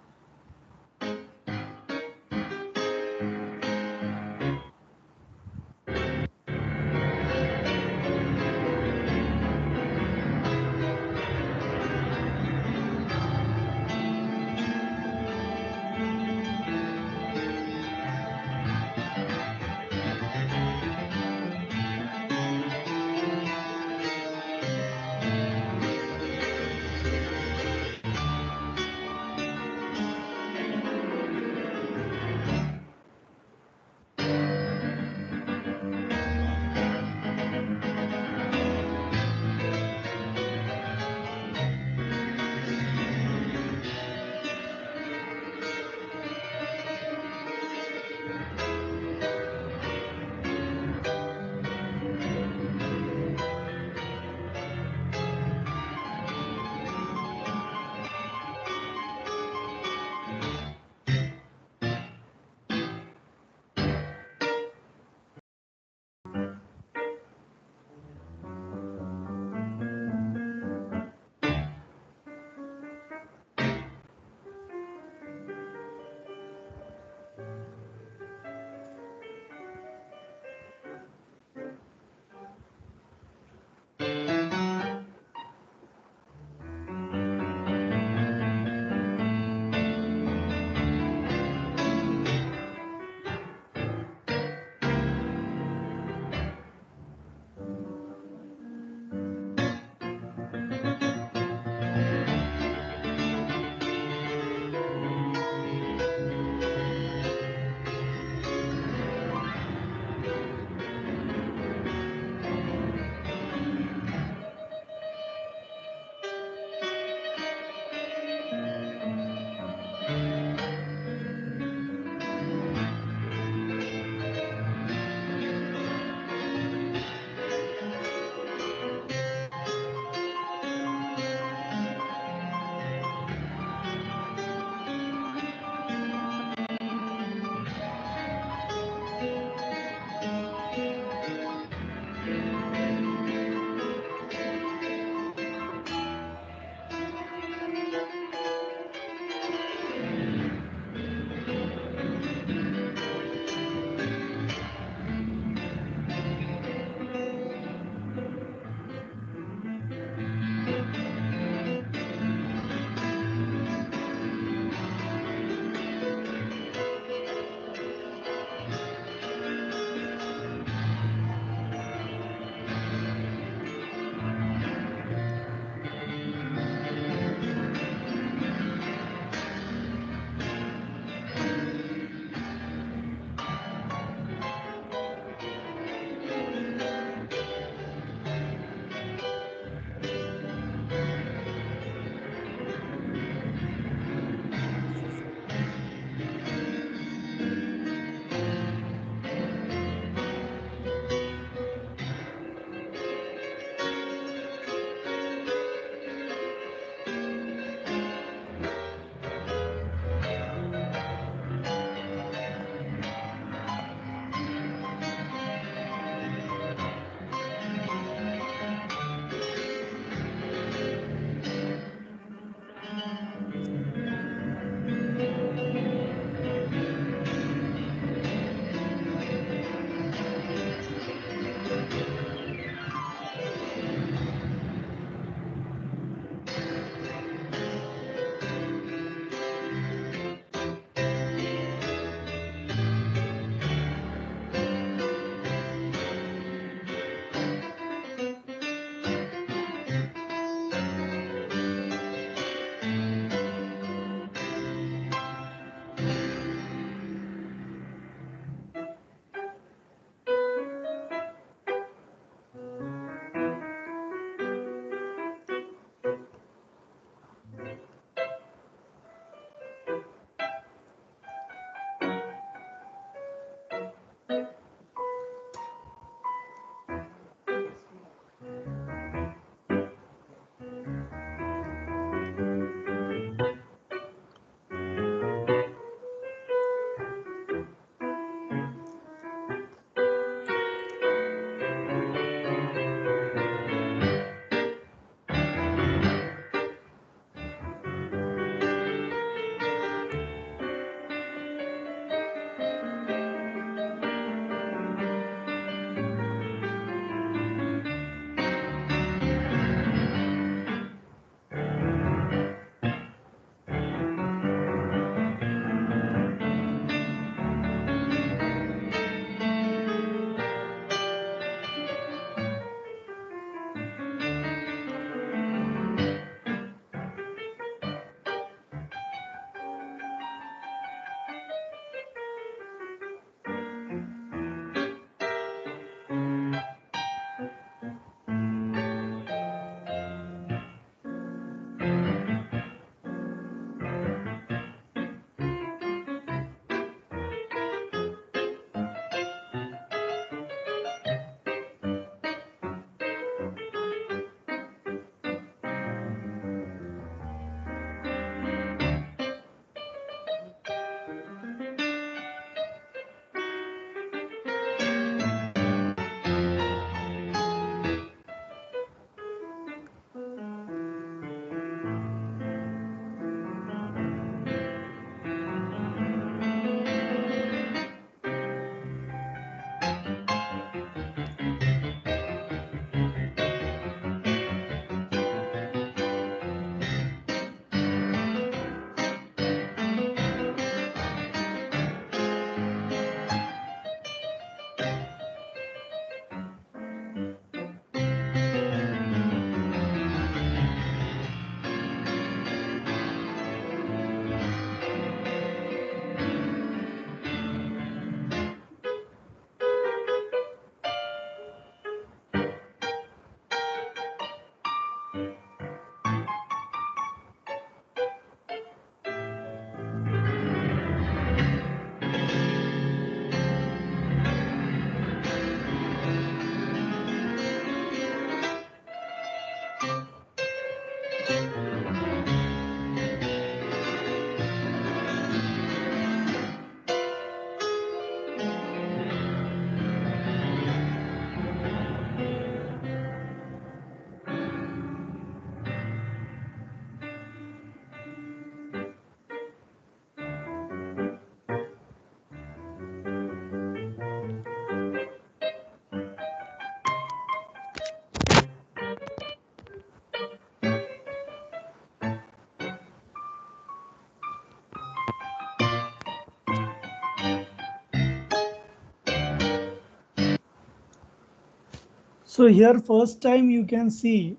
So here first time you can see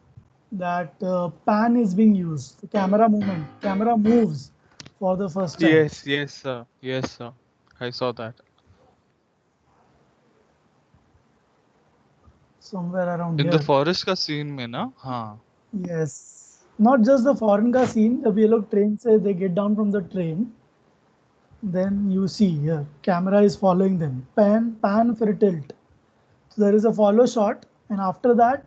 that pan is being used, the camera movement, camera moves for the first time. Yes, yes, sir. Yes, sir. I saw that. Somewhere around In the here. forest का scene में ना, हाँ. Yes. Not just the foreign car scene, the ये लोग train से they get down from the train. Then you see here, camera is following them. Pan for tilt. So there is a follow shot, and after that,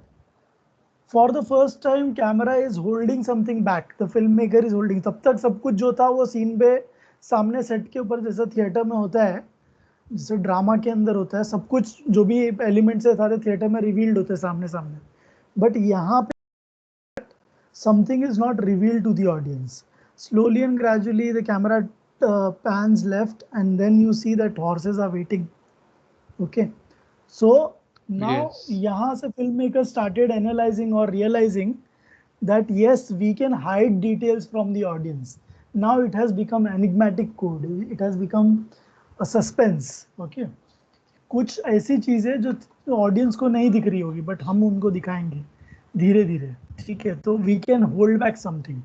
for the first time, camera is holding something back. The filmmaker is holding. तब तक सब कुछ जो था वो scene पे सामने set के ऊपर जैसा थिएटर में होता है, जैसे ड्रामा के अंदर होता है, सब कुछ जो भी एलिमेंट्स है सारे थिएटर में रिवील्ड होते हैं सामने सामने. बट यहाँ पे something is not revealed to the audience. Slowly and gradually, the camera pans left, and then you see that horses are waiting. Okay, so now Yes. यहाँ से filmmakers started analyzing or realizing that yes, we can hide details from the audience. Now it has become enigmatic code. It has become a suspense. Okay, कुछ ऐसी चीजें जो audience को नहीं दिख रही होगी, बट हम उनको दिखाएंगे धीरे धीरे. ठीक है, तो we can hold back something.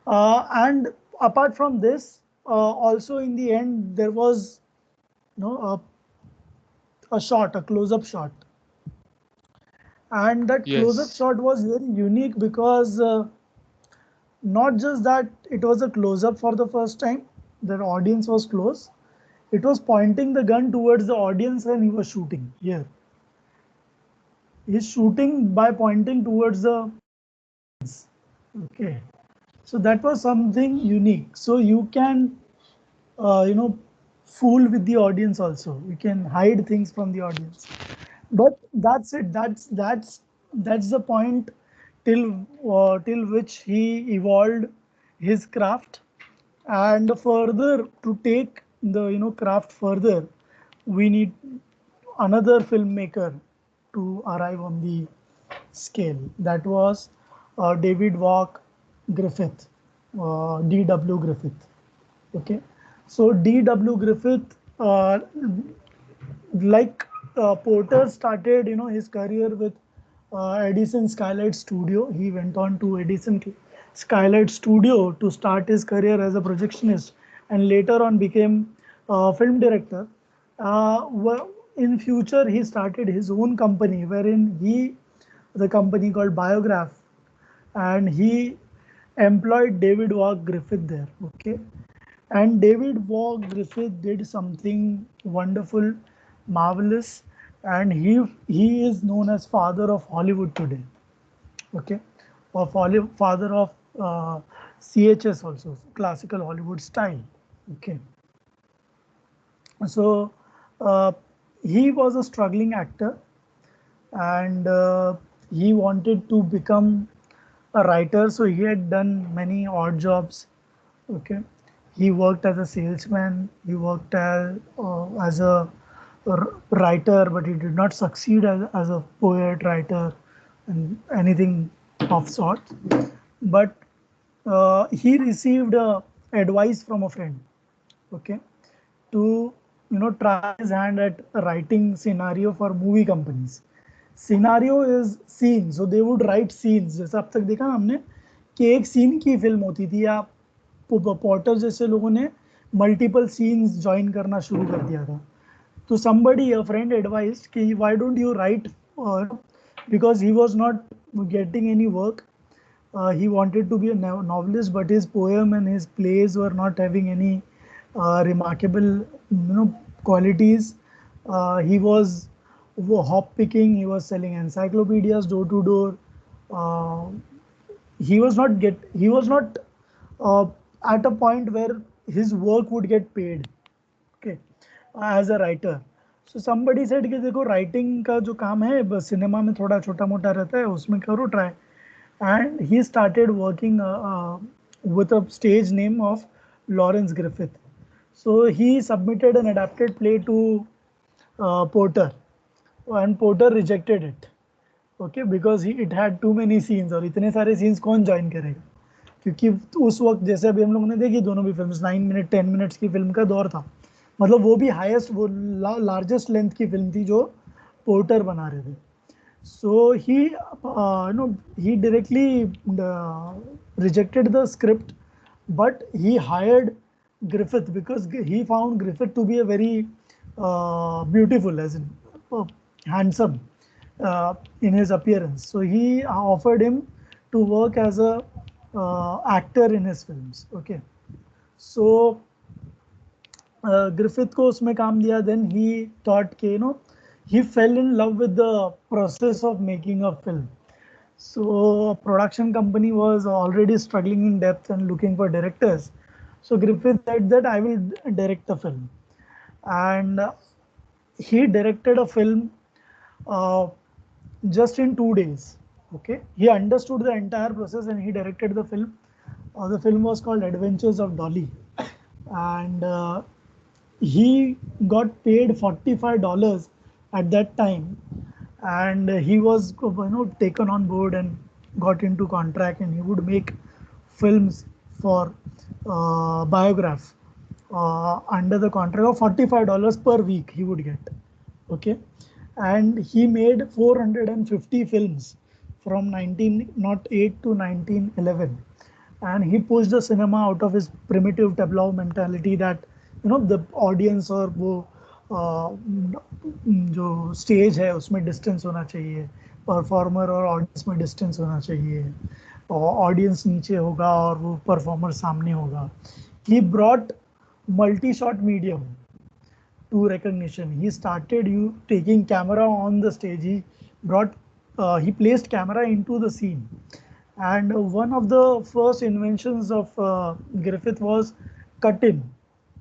And apart from this, also in the end there was a shot, a close-up shot, and that close-up Yes. shot was very unique because not just that it was a close-up for the first time, the audience was close, it was pointing the gun towards the audience and he was shooting here. He's shooting by pointing towards the. Okay, so that was something unique. So you can fool with the audience also. You can hide things from the audience, but that's it. That's the point till which he evolved his craft. And further, to take the craft further, we need another filmmaker to arrive on the scale. That was David Walk Griffith, D.W. Griffith. Okay, so D.W. Griffith, like Porter started, his career with Edison Skylight Studio. He went on to Edison Skylight Studio to start his career as a projectionist, and later on became a film director. In future, he started his own company, wherein the company called Biograph, and he employed David Walk Griffith there. Okay, and David Walk Griffith did something wonderful, marvelous, and he is known as father of Hollywood today. Okay, or father of CHS also, classical Hollywood style. Okay, so he was a struggling actor, and he wanted to become a writer, so he had done many odd jobs. Okay, he worked as a salesman, he worked as a writer, but he did not succeed as a poet, writer, and anything of sort. But he received advice from a friend. Okay, to try his hand at writing scenario for movie companies. Scenario is scene, so they would write scenes. जैसे अब तक देखा हमने कि एक scene की film होती थी, या पॉटर जैसे लोगों ने मल्टीपल सीन्स ज्वाइन करना शुरू कर दिया था. तो somebody, a friend advised कि why don't you write, because he was not getting any work, He wanted to be a novelist, but his poem and his plays were not having any remarkable, qualities. He was hop picking. He was selling encyclopedias door to door. Uh, he was not uh, at a point where his work would get paid, okay, as a writer. So somebody said कि देखो writing का जो काम है बस cinema में थोड़ा छोटा मोटा रहता है उसमें करो try. And he started working with a stage name of Lawrence Griffith. So he submitted an adapted play to Porter, and Porter rejected it. Okay, because it had too many scenes, और इतने सारे scenes कौन join करेगा? क्योंकि उस वक्त जैसे अभी हम लोगों ने देखी दोनों भी फिल्म्स 9 मिनट 10 मिनट्स की फिल्म का दौर था, मतलब वो भी हाईएस्ट वो लार्जेस्ट लेंथ की फिल्म थी जो पोर्टर बना रहे थे. So he directly rejected the script, but he hired Griffith because he found Griffith to be a very beautiful, as in handsome in his appearance. So he offered him to work as a actor in his films. Okay, so Griffith को उसमें काम दिया. Then he thought कि he fell in love with the process of making a film. So a production company was already struggling in depth and looking for directors. So Griffith said that I will direct the film, and he directed a film uh, just in 2 days. Okay, he understood the entire process and he directed the film. The film was called Adventures of Dolly, and he got paid $45 at that time, and he was taken on board and got into contract, and he would make films for Biograph under the contract of $45 per week he would get. Okay, and he made 450 films from 1908 to 1911, and he pushed the cinema out of his primitive tableau mentality that the audience और वो जो stage है उसमें distance होना चाहिए, performer और audience में distance होना चाहिए, और ऑडियंस नीचे होगा और वो परफॉर्मर सामने होगा. He brought multi-shot medium to recognition. He started taking camera on the stage. He placed camera into the scene, and one of the first inventions of Griffith was cut in.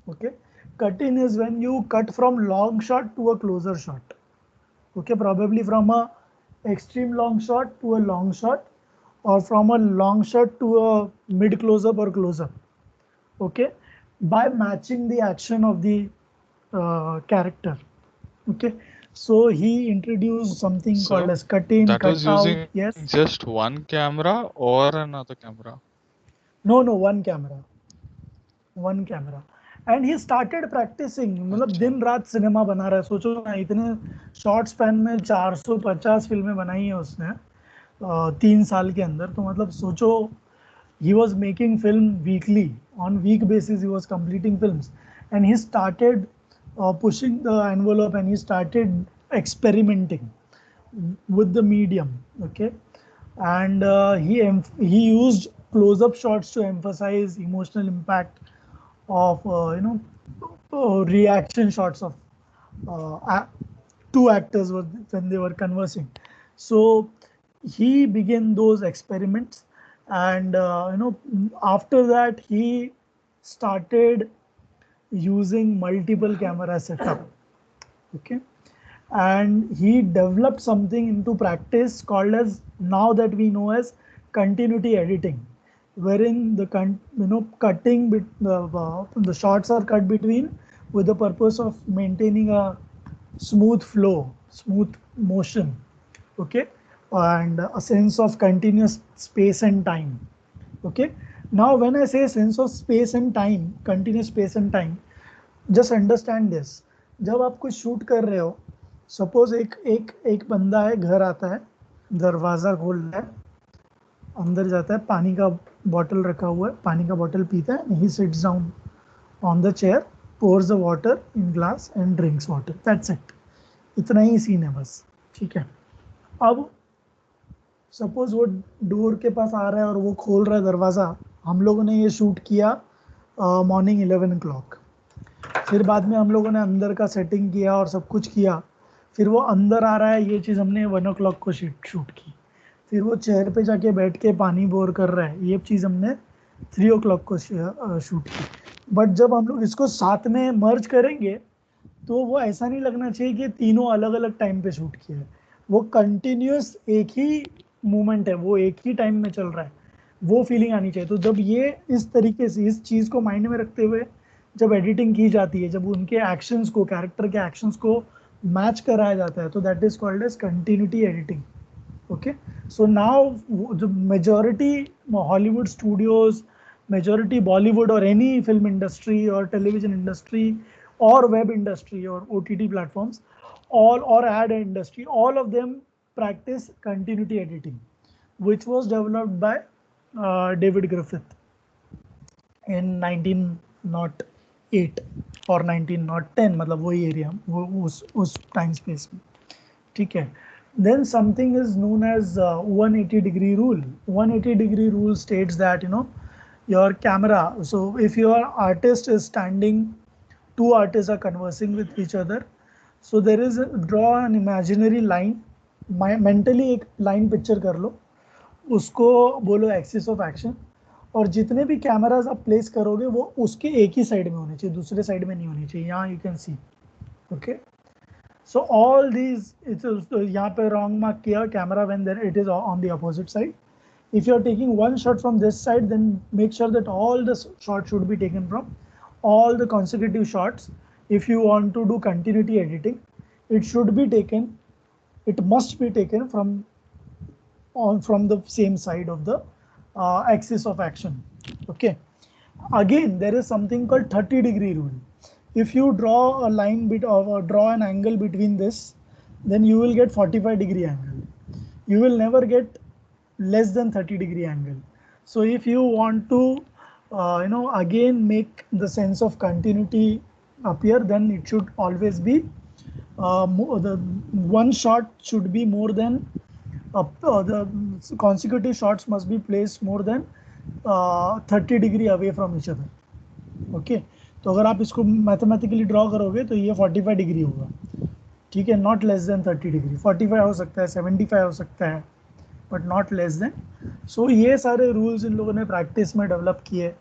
Okay, cut in is when you cut from long shot to a closer shot. Okay, probably from a extreme long shot to a long shot, or from a long shot to a mid close up or close up. Okay, by matching the action of the character. Okay, so he introduced something called So as cut in, that cut was out. using Yes, just one camera or another camera? no, one camera, one camera. And he started practicing. मतलब अच्छा. दिन रात cinema बना रहा है. सोचो ना, इतने शॉर्ट स्पैन में 450 फिल्में बनाई है उसने 3 साल के अंदर. तो मतलब सोचो, he was making film weekly. On week basis he was completing films, and he started pushing the envelope, and he started experimenting with the medium. Okay, and he used close-up shots to emphasize emotional impact of reaction shots of two actors when they were conversing. So he began those experiments, and after that he started using multiple camera setup. Okay, and he developed something into practice called as, now that we know as, continuity editing, wherein cutting the shots are cut between with the purpose of maintaining a smooth flow, smooth motion. Okay, and a sense of continuous space and time. Okay, now when I say sense of space and time, continuous space and time, just understand this. जब आप कुछ shoot कर रहे हो, suppose एक बंदा है, घर आता है, दरवाजा खोलता है, अंदर जाता है, पानी का बॉटल रखा हुआ है, पानी का बॉटल पीता है, he sits down on the chair, pours the water in glass and drinks water. That's it. इतना ही सीन है बस. ठीक है. अब सपोज वो डोर के पास आ रहा है और वो खोल रहा है दरवाज़ा, हम लोगों ने ये शूट किया मॉर्निंग 11 o'clock। फिर बाद में हम लोगों ने अंदर का सेटिंग किया और सब कुछ किया, फिर वो अंदर आ रहा है, ये चीज़ हमने 1 o'clock को शूट की। फिर वो चेयर पे जाके बैठ के पानी बोर कर रहा है, ये चीज़ हमने 3 o'clock को शूट की। बट जब हम लोग इसको साथ में मर्ज करेंगे तो वो ऐसा नहीं लगना चाहिए कि तीनों अलग अलग टाइम पे शूट किया है। वो कंटिन्यूस एक ही मूवमेंट है, वो एक ही टाइम में चल रहा है, वो फीलिंग आनी चाहिए। तो जब ये इस तरीके से इस चीज़ को माइंड में रखते हुए जब एडिटिंग की जाती है, जब उनके एक्शंस को, कैरेक्टर के एक्शंस को मैच कराया जाता है, तो that is called as continuity editing. Okay, so now the majority Hollywood studios, majority Bollywood or any film industry or television industry or web industry or OTT platforms, all or ad industry, all of them practice continuity editing, which was developed by David Griffith in 1908 or 1910, मतलब वही area, वो उस time space में, ठीक है। Then something is known as 180-degree rule. 180-degree rule states that, your camera, so if your artist is standing, two artists are conversing with each other, so there is draw an imaginary line, mentally एक line picture कर लो, उसको बोलो axis of action, और जितने भी cameras आप place करोगे वो उसके एक ही साइड में होने चाहिए, दूसरे साइड में नहीं होने चाहिए। यहाँ you can see, okay. So all these, it's यहाँ पे wrong mark किया camera when there it is on the opposite side. If you are taking one shot from this side, then make sure that all the shots should be taken from all the consecutive shots. If you want to do continuity editing, it should be taken, it must be taken from the same side of the axis of action. Okay. Again, there is something called 30-degree rule. If you draw a line bit of or draw an angle between this, then you will get 45-degree angle. You will never get less than 30-degree angle. So if you want to, again make the sense of continuity appear, then it should always be the one shot should be more than the consecutive shots must be placed more than 30 degree away from each other. Okay, तो अगर आप इसको mathematically draw करोगे तो ये 45 degree होगा, ठीक है, नॉट लेस देन 30 डिग्री। 45 हो सकता है, 75 हो सकता है, बट नॉट लेस देन। सो ये सारे रूल्स इन लोगों ने प्रैक्टिस में डेवलप किए।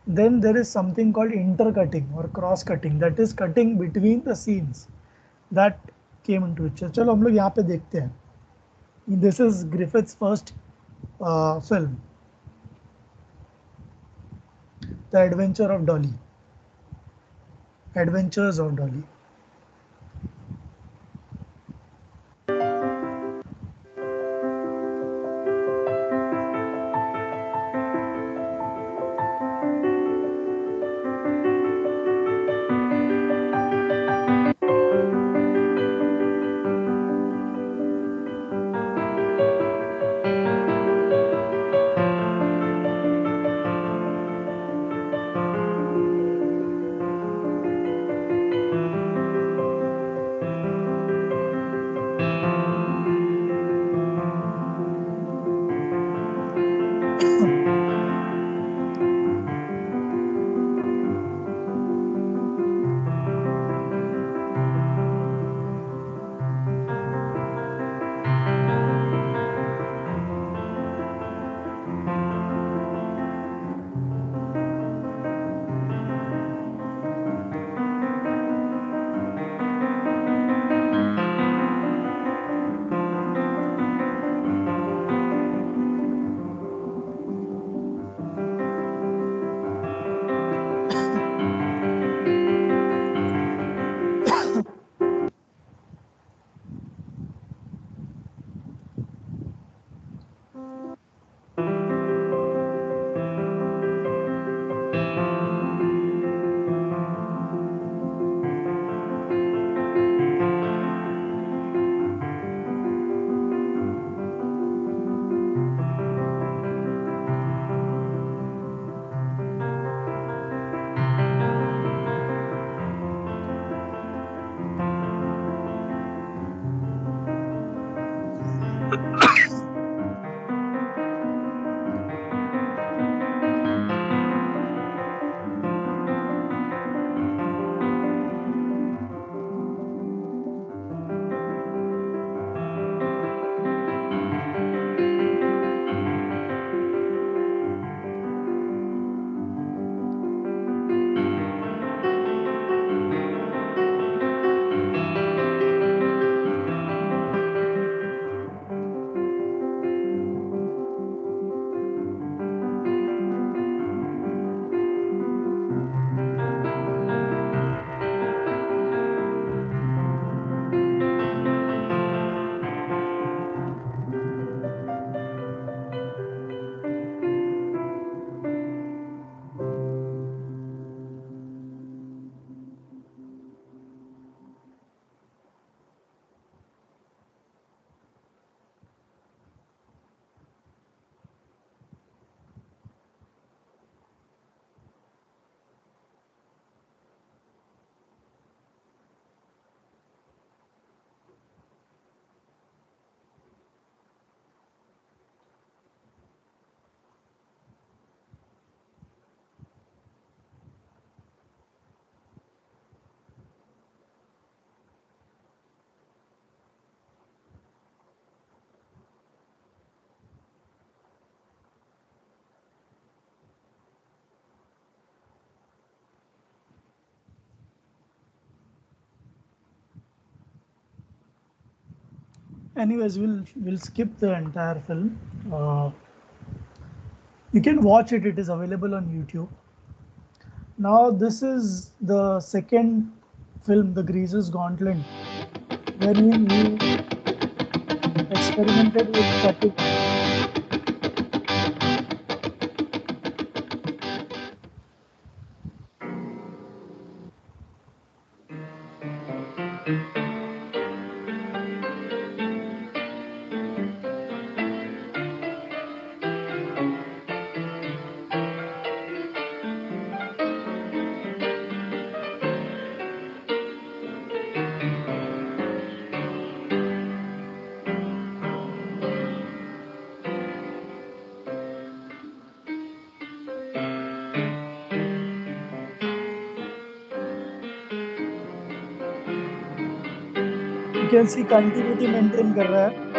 Then there is something called inter cutting और cross cutting, that is cutting between the scenes that came into picture. चलो हम लोग यहाँ पे देखते हैं। This is Griffith's first film, The Adventure of Dolly. Adventures of Dolly. Anyways, we'll skip the entire film. You can watch it. It is available on YouTube. Now this is the second film, The Greaser's Gauntlet, wherein he experimented with cutting. You can see continuity maintain कर रहा है.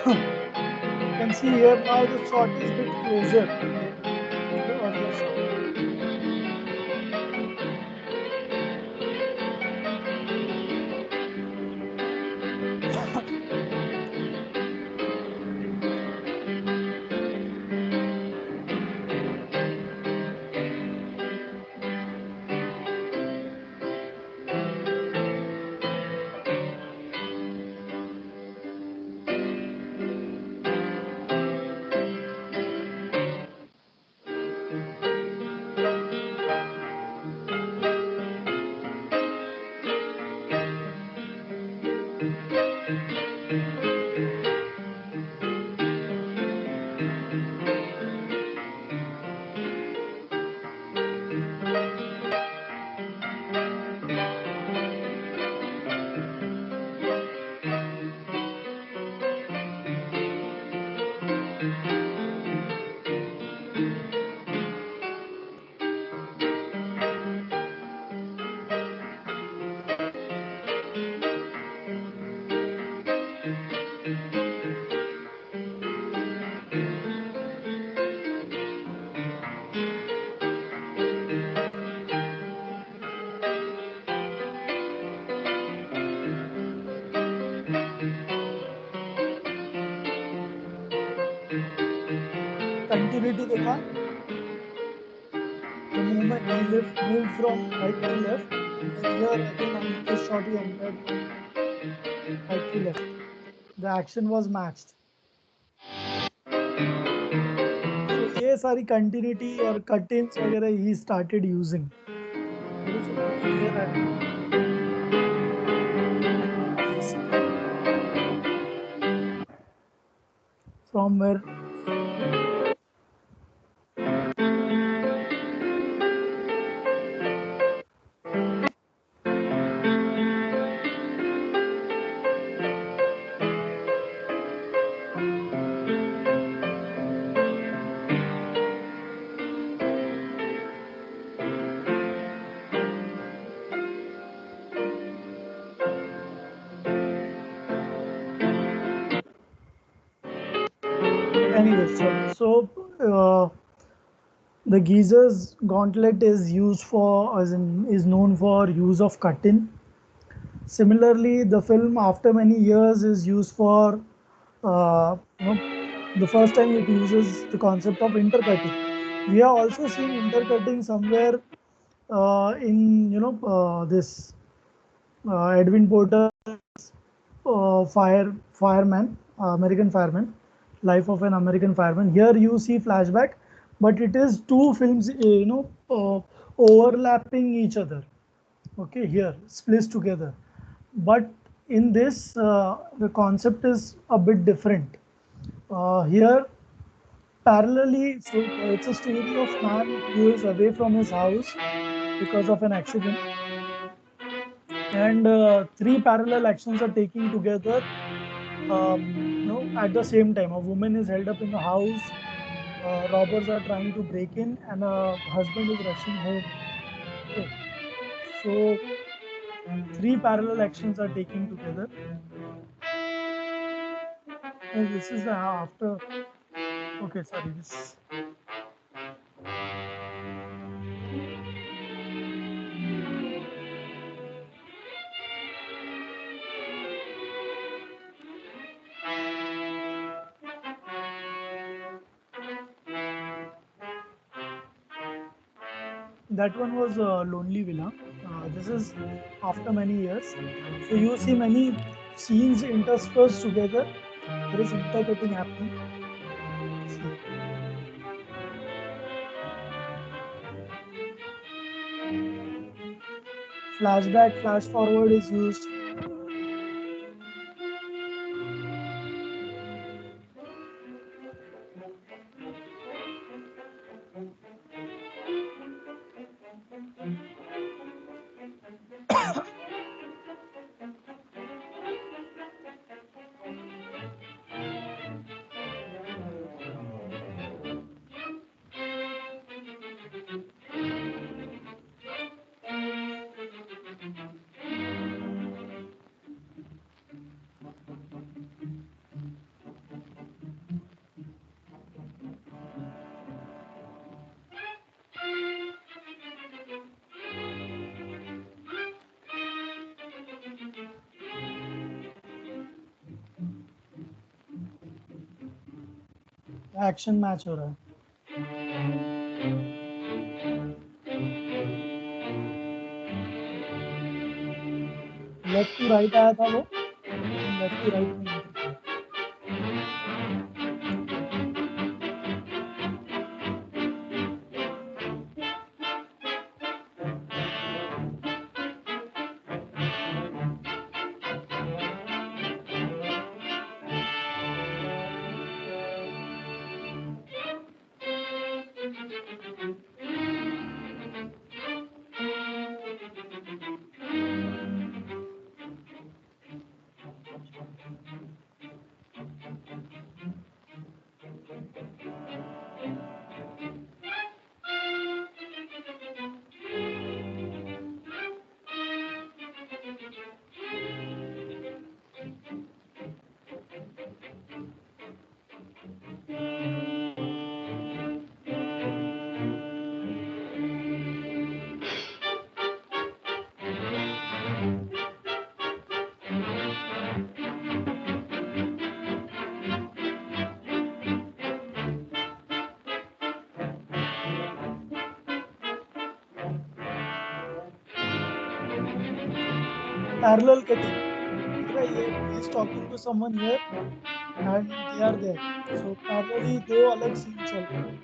You can see here now the shot is bit closer to the earlier shot. continuity देखा? The moment he moved from right to left, and here again on this shot he entered from right to left. The action was matched. So ये सारी continuity और cut-ins वगैरह he started using. And here I from where anyway, so the geezer's gauntlet is used for as in is known for use of cut-in. Similarly, the film after many years is used for the first time it uses the concept of intercutting. We have also seen intercutting somewhere in this Edwin Porter's fireman, American fireman, life of an American fireman. Here you see flashback, but it is two films, overlapping each other. Okay, here spliced together, but in this the concept is a bit different. Here parallelly, so it's a story of man who is away from his house because of an accident, and three parallel actions are taking together. At the same time, a woman is held up in the house. Robbers are trying to break in, and a husband is rushing home. Okay, so three parallel actions are taking together. And this is the after. Okay, sorry. This that one was Lonely Villa. This is after many years. So you see many scenes interspersed together. There is intercutting happening. See. Flashback, flash forward is used. Action match हो रहा है left to right आया था वो left to right में enter किया parallel cutting. ठीक है, ये he is talking to someone here and they are there. So parallelly दो अलग scene चल रहे हैं.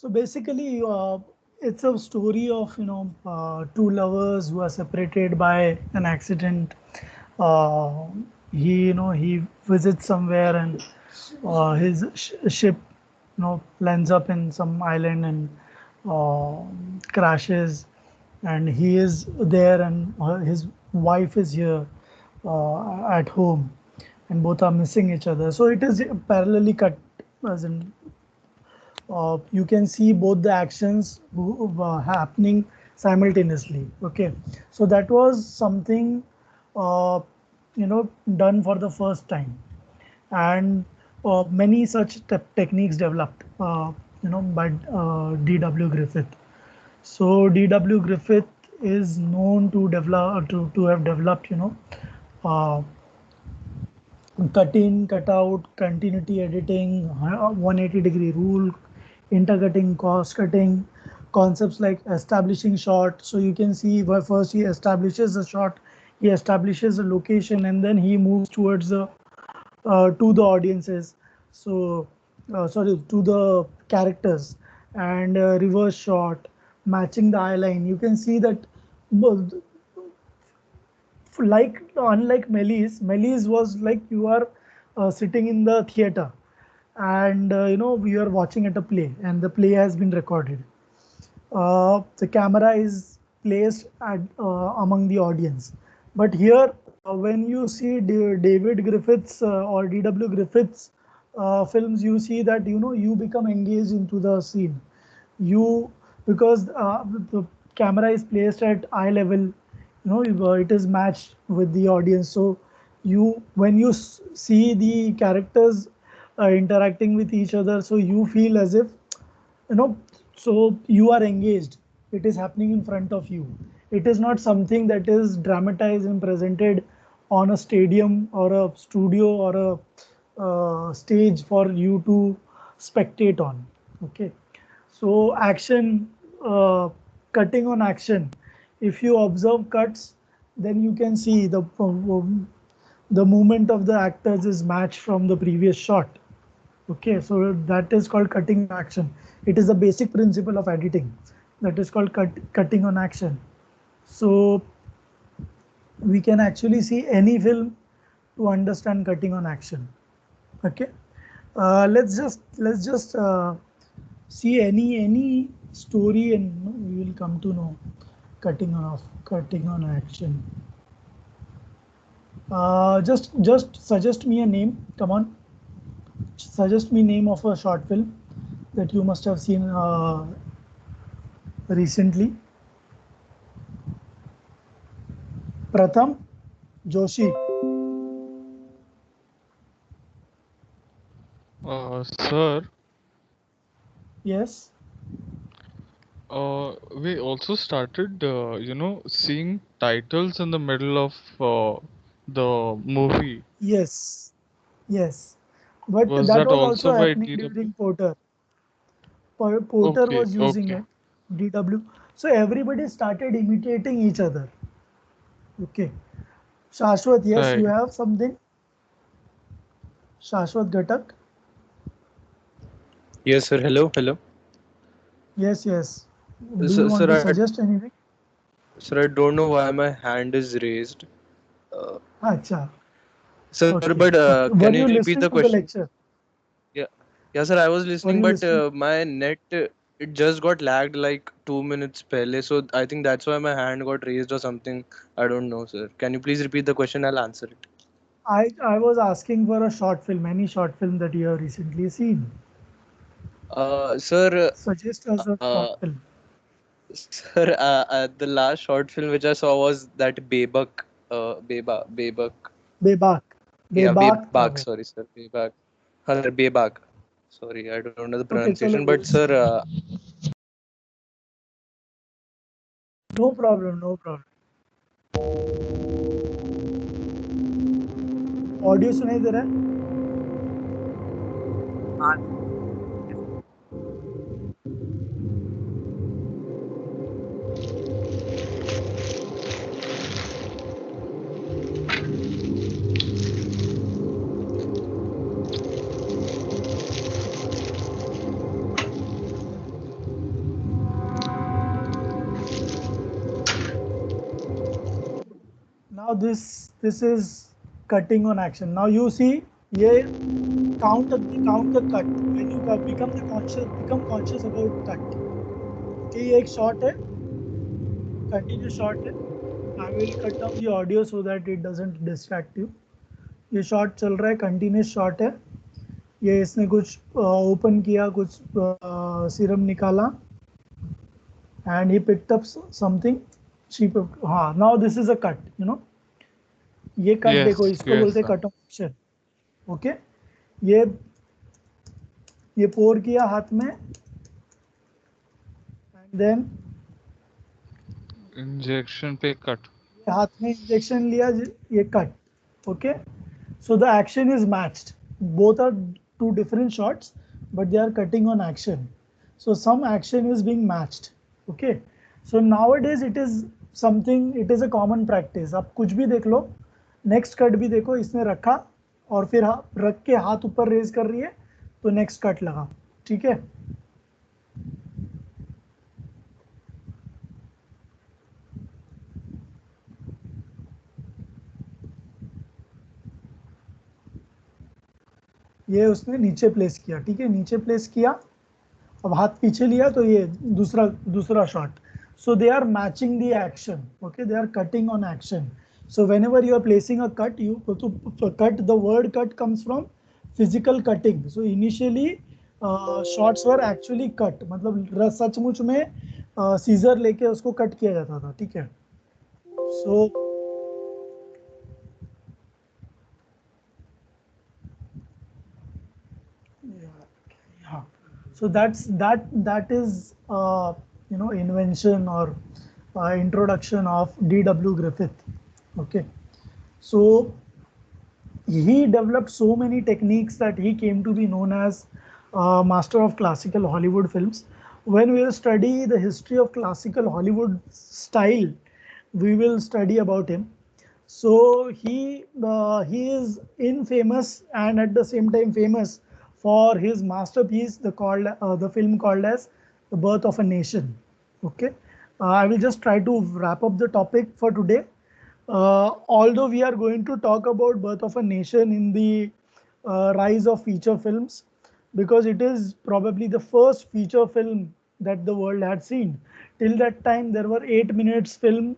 So basically, it's a story of two lovers who are separated by an accident. Uh, he visits somewhere and his ship lands up in some island and uh, crashes, and he is there and his wife is here at home, and both are missing each other. So it is parallelly cut, as in you can see both the actions happening simultaneously. Okay, so that was something uh, done for the first time, and many such techniques developed by D.W. Griffith. So D.W. Griffith is known to develop to have developed uh, cut in, cut out, continuity editing, 180-degree rule, intercutting, cost cutting, concepts like establishing shot. So you can see where first he establishes the shot, he establishes the location, and then he moves towards the to the audiences. So sorry, to the characters, and reverse shot, matching the eye line. You can see that like unlike Melis was like you are sitting in the theater and we are watching at a play and the play has been recorded. The camera is placed at among the audience, but here when you see David Griffiths or D.W. Griffiths films, you see that you become engaged into the scene. You, because the camera is placed at eye level, it is matched with the audience. So you, when you see the characters interacting with each other, so you feel as if you know so you are engaged. It is happening in front of you. It is not something that is dramatized and presented on a stadium or a studio or a stage for you to spectate on. Okay, so action, cutting on action. If you observe cuts, then you can see the movement of the actors is matched from the previous shot. Okay, so that is called cutting on action. It is a basic principle of editing that is called cutting on action. So we can actually see any film to understand cutting on action. Okay, let's just see any story and we will come to know cutting on action. Just suggest me a name. Come on, suggest me name of a short film that you must have seen recently. Pratham Joshi. Sir, Yes. we also started, seeing titles in the middle of the movie. Yes. Yes. But Was that that was also also by happening DW? during Porter. Porter Okay, was using okay. it, DW. So everybody started imitating each other. Okay. Shashwat, yes, you Right. have something? Shashwat Ghatak? Yes, sir. Hello, hello. Yes, yes. Do you So, want to sir, suggest anything? I don't know why my hand is raised. Uh, Acha. sir, Okay. but Okay. can Were you you repeat the listening to the question? lecture? Yeah, yeah, sir. I was Were listening, you but listening? my net it just got lagged like 2 minutes pehle. So I think that's why my hand got raised or something. I don't know, sir. Can you please repeat the question? I'll answer it. I was asking for a short film, any short film that you have recently seen. Sir, Suggest us a uh, short film. sir, the last short film which I saw was that Bebak, Bebak. Bebak. Yeah, Bebak tha Bebak. wo. Sorry, sir, Bebak. Sir, Bebak. Sorry, I don't know the Okay, pronunciation, chalo. but sir, No problem, no problem. Audio सुनाई दे रहा है? Now this is cutting on action. Now you see, ये count the cut. When you become conscious about cut. Okay, ये एक shot है, continuous shot है. I will cut down the audio so that it doesn't distract you. ये shot चल रहा है, continuous shot है. ये इसने कुछ open किया, कुछ serum निकाला, and he picked up something. हाँ, now this is a cut. You know, ये कट देखो, Yes, इसको yes, बोलते sir. Cut off action. Okay, ये ये पोर किया हाथ में, एंड देन Injection पे cut. ये हाथ में इंजेक्शन लिया, ये cut. Okay, so the action is matched. Both are two different shots, but they are cutting on action. So some action is being matched. Okay, so nowadays it is something, it is a common practice. आप कुछ भी देख लो, next cut भी देखो, इसने रखा और फिर रख के हाथ ऊपर रेज कर रही है, तो नेक्स्ट कट लगा. ठीक है. ये उसने नीचे प्लेस किया. ठीक है, नीचे प्लेस किया, अब हाथ पीछे लिया, तो ये दूसरा दूसरा shot. So they are matching the action. Okay, they are cutting on action. So whenever you are placing a cut, you to cut, the word cut comes from physical cutting. So initially shots were actually cut. मतलब सचमुच में scissor लेके उसको cut किया जाता था. ठीक है. So yeah. So that is invention or introduction of D.W. Griffith. Okay, so he developed so many techniques that he came to be known as master of classical Hollywood films. When we will study the history of classical Hollywood style, we will study about him. So he is infamous and at the same time famous for his masterpiece, the film called as The Birth of a Nation. Okay, I will just try to wrap up the topic for today. Although we are going to talk about Birth of a Nation in the rise of feature films, because it is probably the first feature film that the world had seen. Till that time, there were 8 minutes film,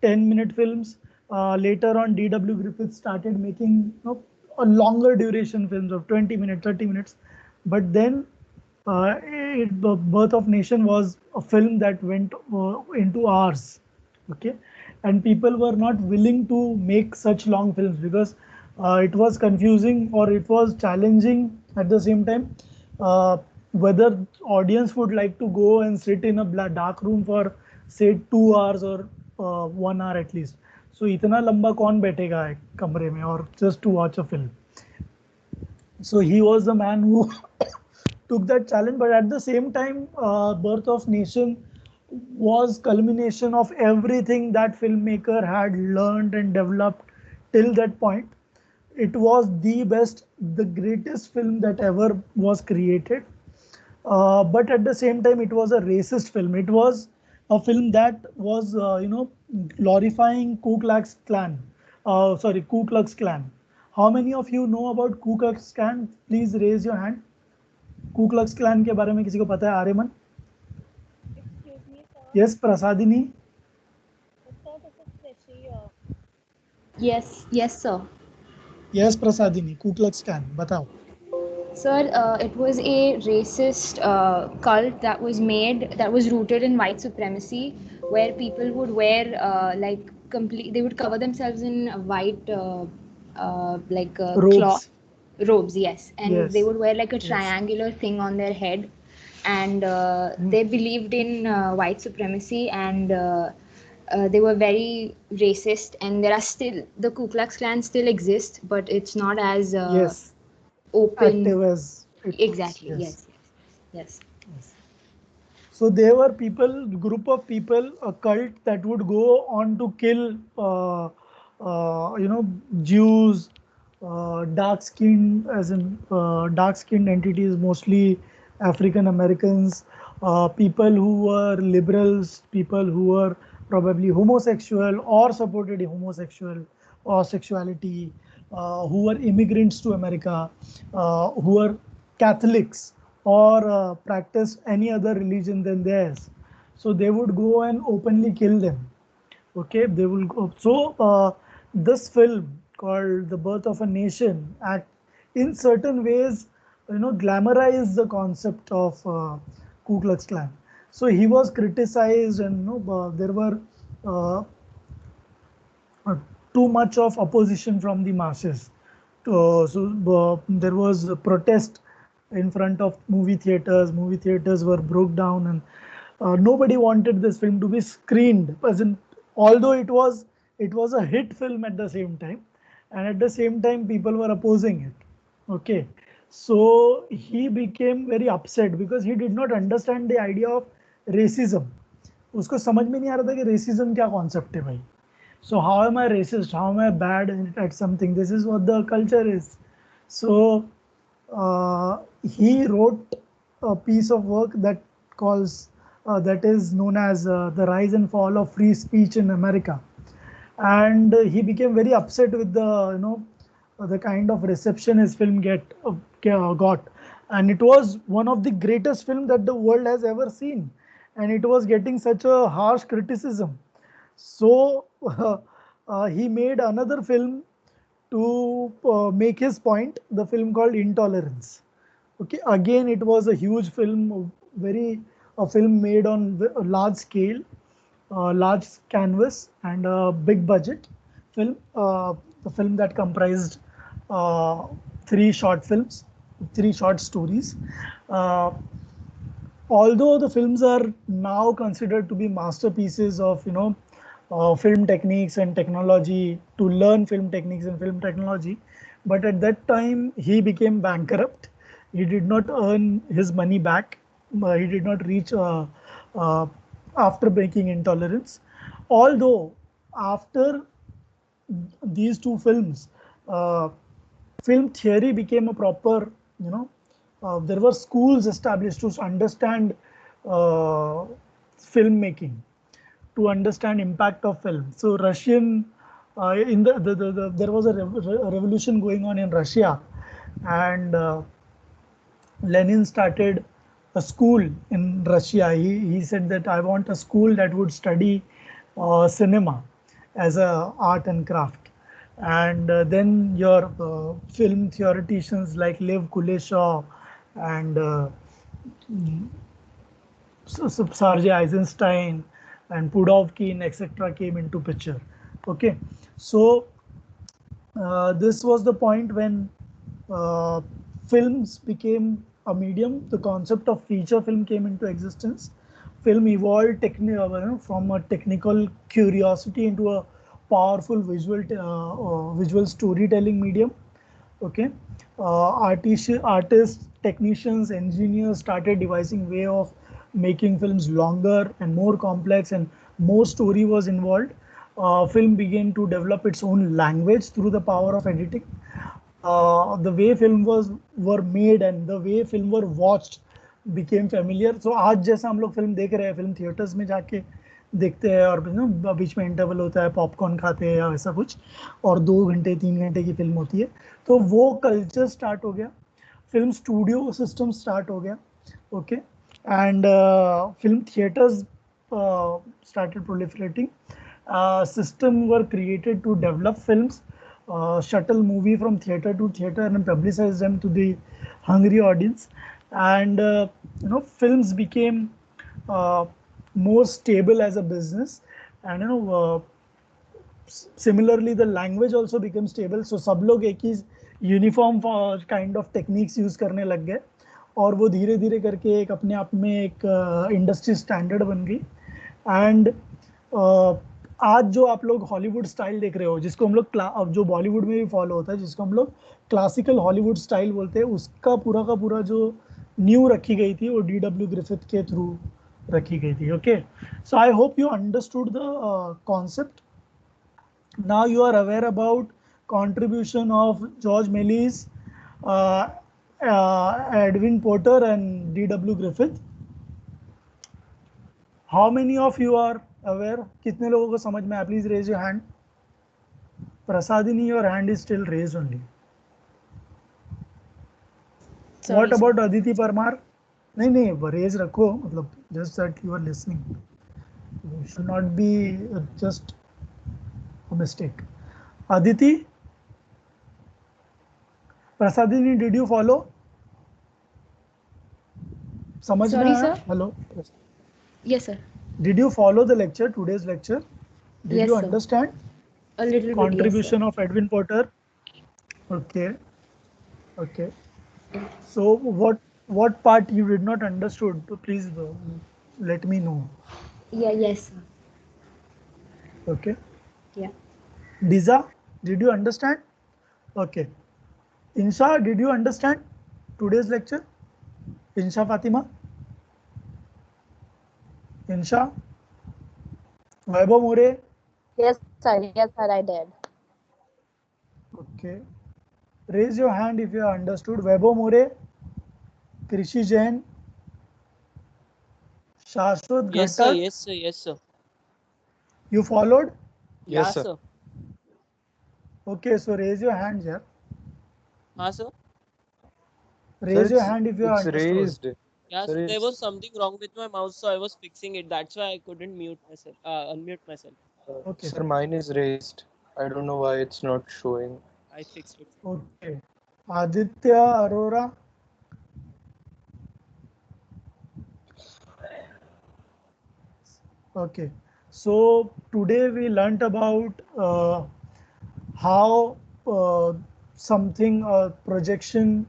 10-minute films. Later on, D.W. Griffith started making a longer duration films of 20 minutes, 30 minutes. But then Birth of Nation was a film that went into hours. Okay, and people were not willing to make such long films because it was confusing or it was challenging at the same time. Whether audience would like to go and sit in a dark room for say 2 hours or 1 hour at least. So इतना लंबा कौन बैठेगा एक कमरे में और just to watch a film. So he was the man who took that challenge. But at the same time, Birth of Nation was culmination of everything that filmmaker had learned and developed till that point. It was the best, the greatest film that ever was created. But at the same time, it was a racist film. It was a film that was, glorifying Ku Klux Klan. Sorry, Ku Klux Klan. How many of you know about Ku Klux Klan? Please raise your hand. Ku Klux Klan के बारे में किसी को पता है? Aryaman? Excuse me, sir. Yes, Prasadini. Sir, this is Rishi. Yes, yes, sir. Yes, Prasadini. Ku Klux Klan. बताओ. Sir, it was a racist cult that was made, that was rooted in white supremacy, where people would wear like complete, they would cover themselves in white, cloth Robes. robes, yes, and they Yes. would wear like a Yes. triangular thing on their head, and they believed in white supremacy, and they were very racist, and there are still, the Ku Klux Klan still exists, but it's not as Yes. open. Active as it was. Exactly. Yes. Yes. Yes. Yes. So there were people, group of people, a cult that would go on to kill, Jews, dark skinned, as in dark skinned entities, mostly African Americans, people who were liberals, people who were probably homosexual or supported homosexual or sexuality, who were immigrants to America, who were Catholics or practice any other religion than theirs. So they would go and openly kill them. Okay, they will go. So this film called The Birth of a Nation act in certain ways, glamorize the concept of Ku Klux Klan. So he was criticized, and there were uh, too much of opposition from the masses. There was a protest in front of movie theaters. Movie theaters were broke down, and nobody wanted this film to be screened. As in, although it was a hit film at the same time, and at the same time people were opposing it. Okay, so he became very upset because he did not understand the idea of racism. उसको समझ में नहीं आ रहा था कि racism क्या concept है भाई. So how am I racist? How am I bad at something? This is what the culture is. So he wrote a piece of work that is known as The Rise and Fall of Free Speech in America, and he became very upset with the kind of reception his film got, and it was one of the greatest film that the world has ever seen, and it was getting such a harsh criticism. So he made another film to make his point, the film called Intolerance. Okay, again it was a huge film, very a film made on a large scale, large canvas, and a big budget film. The film that comprised uh, three short films, three short stories. Uh, Although the films are now considered to be masterpieces of film techniques and technology, to learn film techniques and film technology, but at that time he became bankrupt. He did not earn his money back. He did not reach uh, after making Intolerance. Although after these two films, uh, film theory became a proper, there were schools established to understand uh, filmmaking, to understand impact of film. So Russian, in there was a revolution going on in Russia, and Lenin started a school in Russia. He said that I want a school that would study cinema as a art and craft. And then your film theoreticians like Lev Kuleshov and Sergei Eisenstein and Pudovkin, etc., came into picture. Okay, so this was the point when uh, films became a medium. The concept of feature film came into existence. Film evolved from a technical curiosity into a powerful visual storytelling medium. Okay, artists, technicians, engineers started devising way of making films longer and more complex, and more story was involved. Film began to develop its own language through the power of editing. The way film was were made and the way film were watched became familiar. So आज जैसा हम लोग film देख रहे हैं, film theatres में जाके देखते हैं और ना बीच में इंटरवल होता है, पॉपकॉर्न खाते हैं या वैसा कुछ, और 2 घंटे 3 घंटे की फिल्म होती है, तो वो कल्चर स्टार्ट हो गया, फिल्म स्टूडियो सिस्टम स्टार्ट हो गया. Okay, and film theatres started proliferating. System were created to develop films, shuttle movie from theater to theater and publicize them to the hungry audience. And films became uh, more stable as a business, and similarly the language also became stable. So सब लोग एक ही uniform kind of techniques use करने लग गए, और वो धीरे धीरे करके एक अपने आप में एक इंडस्ट्री स्टैंडर्ड बन गई. एंड आज जो आप लोग हॉलीवुड स्टाइल देख रहे हो, जिसको हम लोग अब जो बॉलीवुड में भी फॉलो होता है, जिसको हम लोग क्लासिकल हॉलीवुड स्टाइल बोलते हैं, उसका पूरा का पूरा जो न्यू रखी गई थी वो डीडब्ल्यू ग्रिफिथ के थ्रू रखी गई थी. Okay, so I hope you understood the concept. Now you are aware about contribution of George Melis, uh, Edwin Porter and D.W. Griffith. How many of you are aware? कितने लोगों को समझ में आया? Please raise your hand. Prasadini, your hand is still raised only. Sorry, What sir. about Aditi Parmar? नहीं नहीं, raise रखो, मतलब just that you are listening. It should not be just a mistake. Aditi, Prasadini, did you follow? समझ में Sorry, आया? sir. Hello. Yes, sir. Did you follow the lecture, today's lecture? Did Yes, you sir. understand A little bit, yes, sir. contribution of Edwin Porter? Okay. Okay. So what part you did not understood? Please let me know. Yeah, yes, sir. Okay. Yeah. Diza, did you understand? Okay. Insha, did you understand today's lecture? Insha Fatima? Insha? Vaibhav More? Yes, sir. Yes, sir, I did. Okay. Raise your hand if you have understood. Vaibhav More, Krishi Jain, Shashwat Yes, sir. Ghatak. Yes, sir. Yes, sir. You followed? Yeah, Yes, sir. sir. Okay, so raise your hand here. हाँ, sir. Raise your it's hand if you have it's understood. raised. Yeah, Sir, sir. There it's was something wrong with my mouse, so I was fixing it. That's why I couldn't mute myself, unmute myself. Okay. sir, mine is raised. I don't know why it's not showing. I fixed it. Okay. Aditya Arora. Okay. So today we learnt about how something projection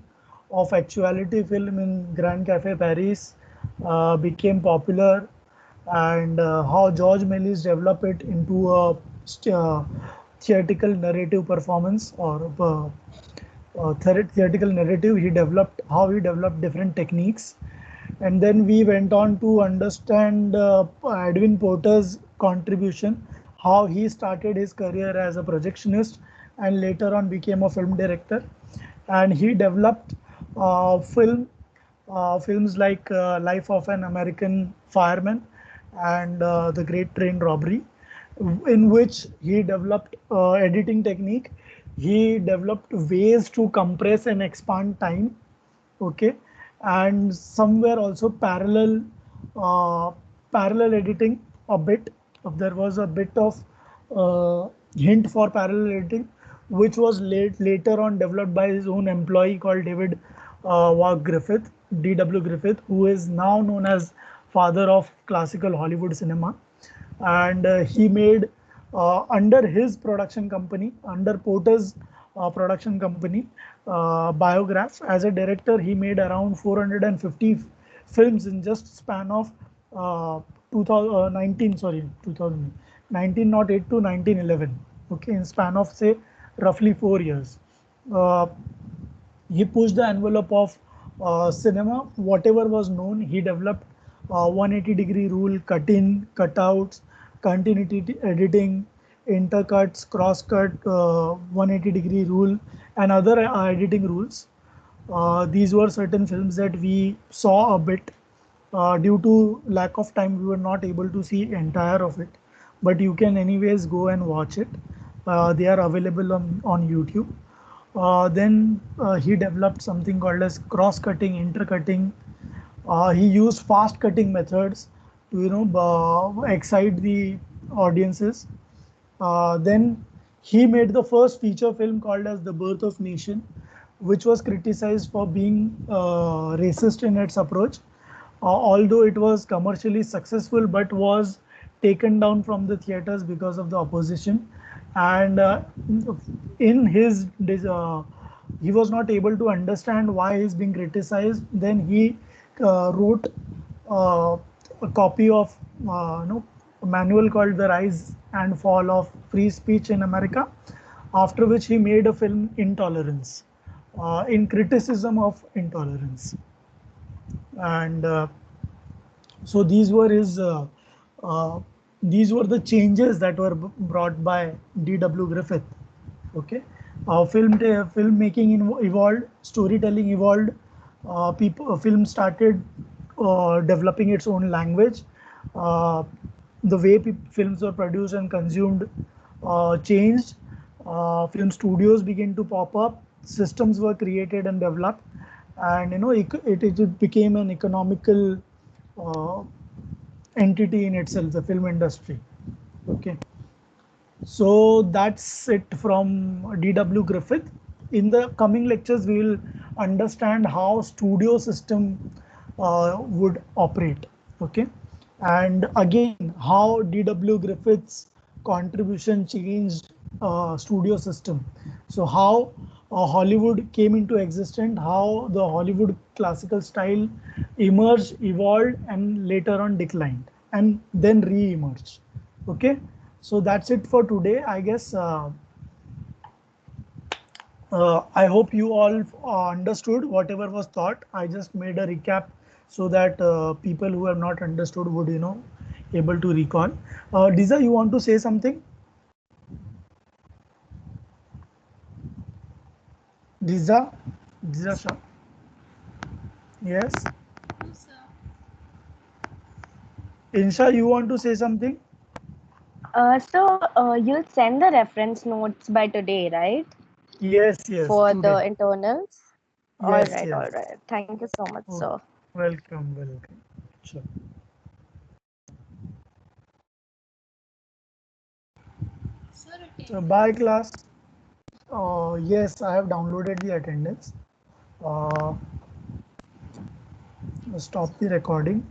of actuality film in Grand Cafe Paris became popular, and how George Melis developed it into a theatrical narrative performance, or theoretical narrative. He developed how he developed different techniques, and then we went on to understand Edwin Porter's contribution, how he started his career as a projectionist and later on became a film director, and he developed films like Life of an American Fireman and The Great Train Robbery, in which he developed editing technique. He developed ways to compress and expand time. Okay, and somewhere also uh, parallel editing a bit. There was a bit of hint for parallel editing, which was later on developed by his own employee called David Griffith, D.W. Griffith, who is now known as father of classical Hollywood cinema. And he made under his production company, under Porter's production company, Biograph. As a director, he made around 450 films in just span of 2019, sorry, 2000, 1908 to 1911. Okay, in span of say roughly 4 years. He pushed the envelope of cinema. Whatever was known, he developed 180-degree rule, cut in, cutouts, continuity editing, intercuts, cross cut, 180-degree rule, and other editing rules. These were certain films that we saw a bit. Due to lack of time, we were not able to see entire of it, but you can anyways go and watch it. They are available on YouTube. Then he developed something called as cross-cutting, intercutting. He used fast-cutting methods to excite the audiences. Then he made the first feature film called as The Birth of Nation, which was criticized for being racist in its approach. Although it was commercially successful, but was taken down from the theaters because of the opposition. And in his he was not able to understand why he's being criticized. Then he wrote uh, a copy of a manual called The Rise and Fall of Free Speech in America, after which he made a film Intolerance, in criticism of intolerance. And so uh, these were the changes that were brought by D.W. Griffith. Okay, filmmaking evolved, storytelling evolved. Film started developing its own language. Uh, the way films were produced and consumed changed. Film studios began to pop up. Systems were created and developed, and it became an economical uh, entity in itself, the film industry. Okay, so that's it from D.W. Griffith. In the coming lectures, we will understand how studio system would operate. Okay, and again how D.W. Griffith's contribution changed studio system. So how Hollywood came into existence, how the Hollywood classical style emerged, evolved, and later on declined, and then re-emerged. Okay, so that's it for today, I guess. I hope you all understood whatever was taught. I just made a recap so that people who have not understood would, able to recall. Diza, you want to say something? Diza, Diza Shah. Yes. Insha, you want to say something? So you'll send the reference notes by today, right? Yes, yes, For the today. internals. All Yes, right, all yes. right. Thank you so much, Oh, sir. welcome, welcome. Sure. So, bye, class. Yes, I have downloaded the attendance. Uh, Stop the recording.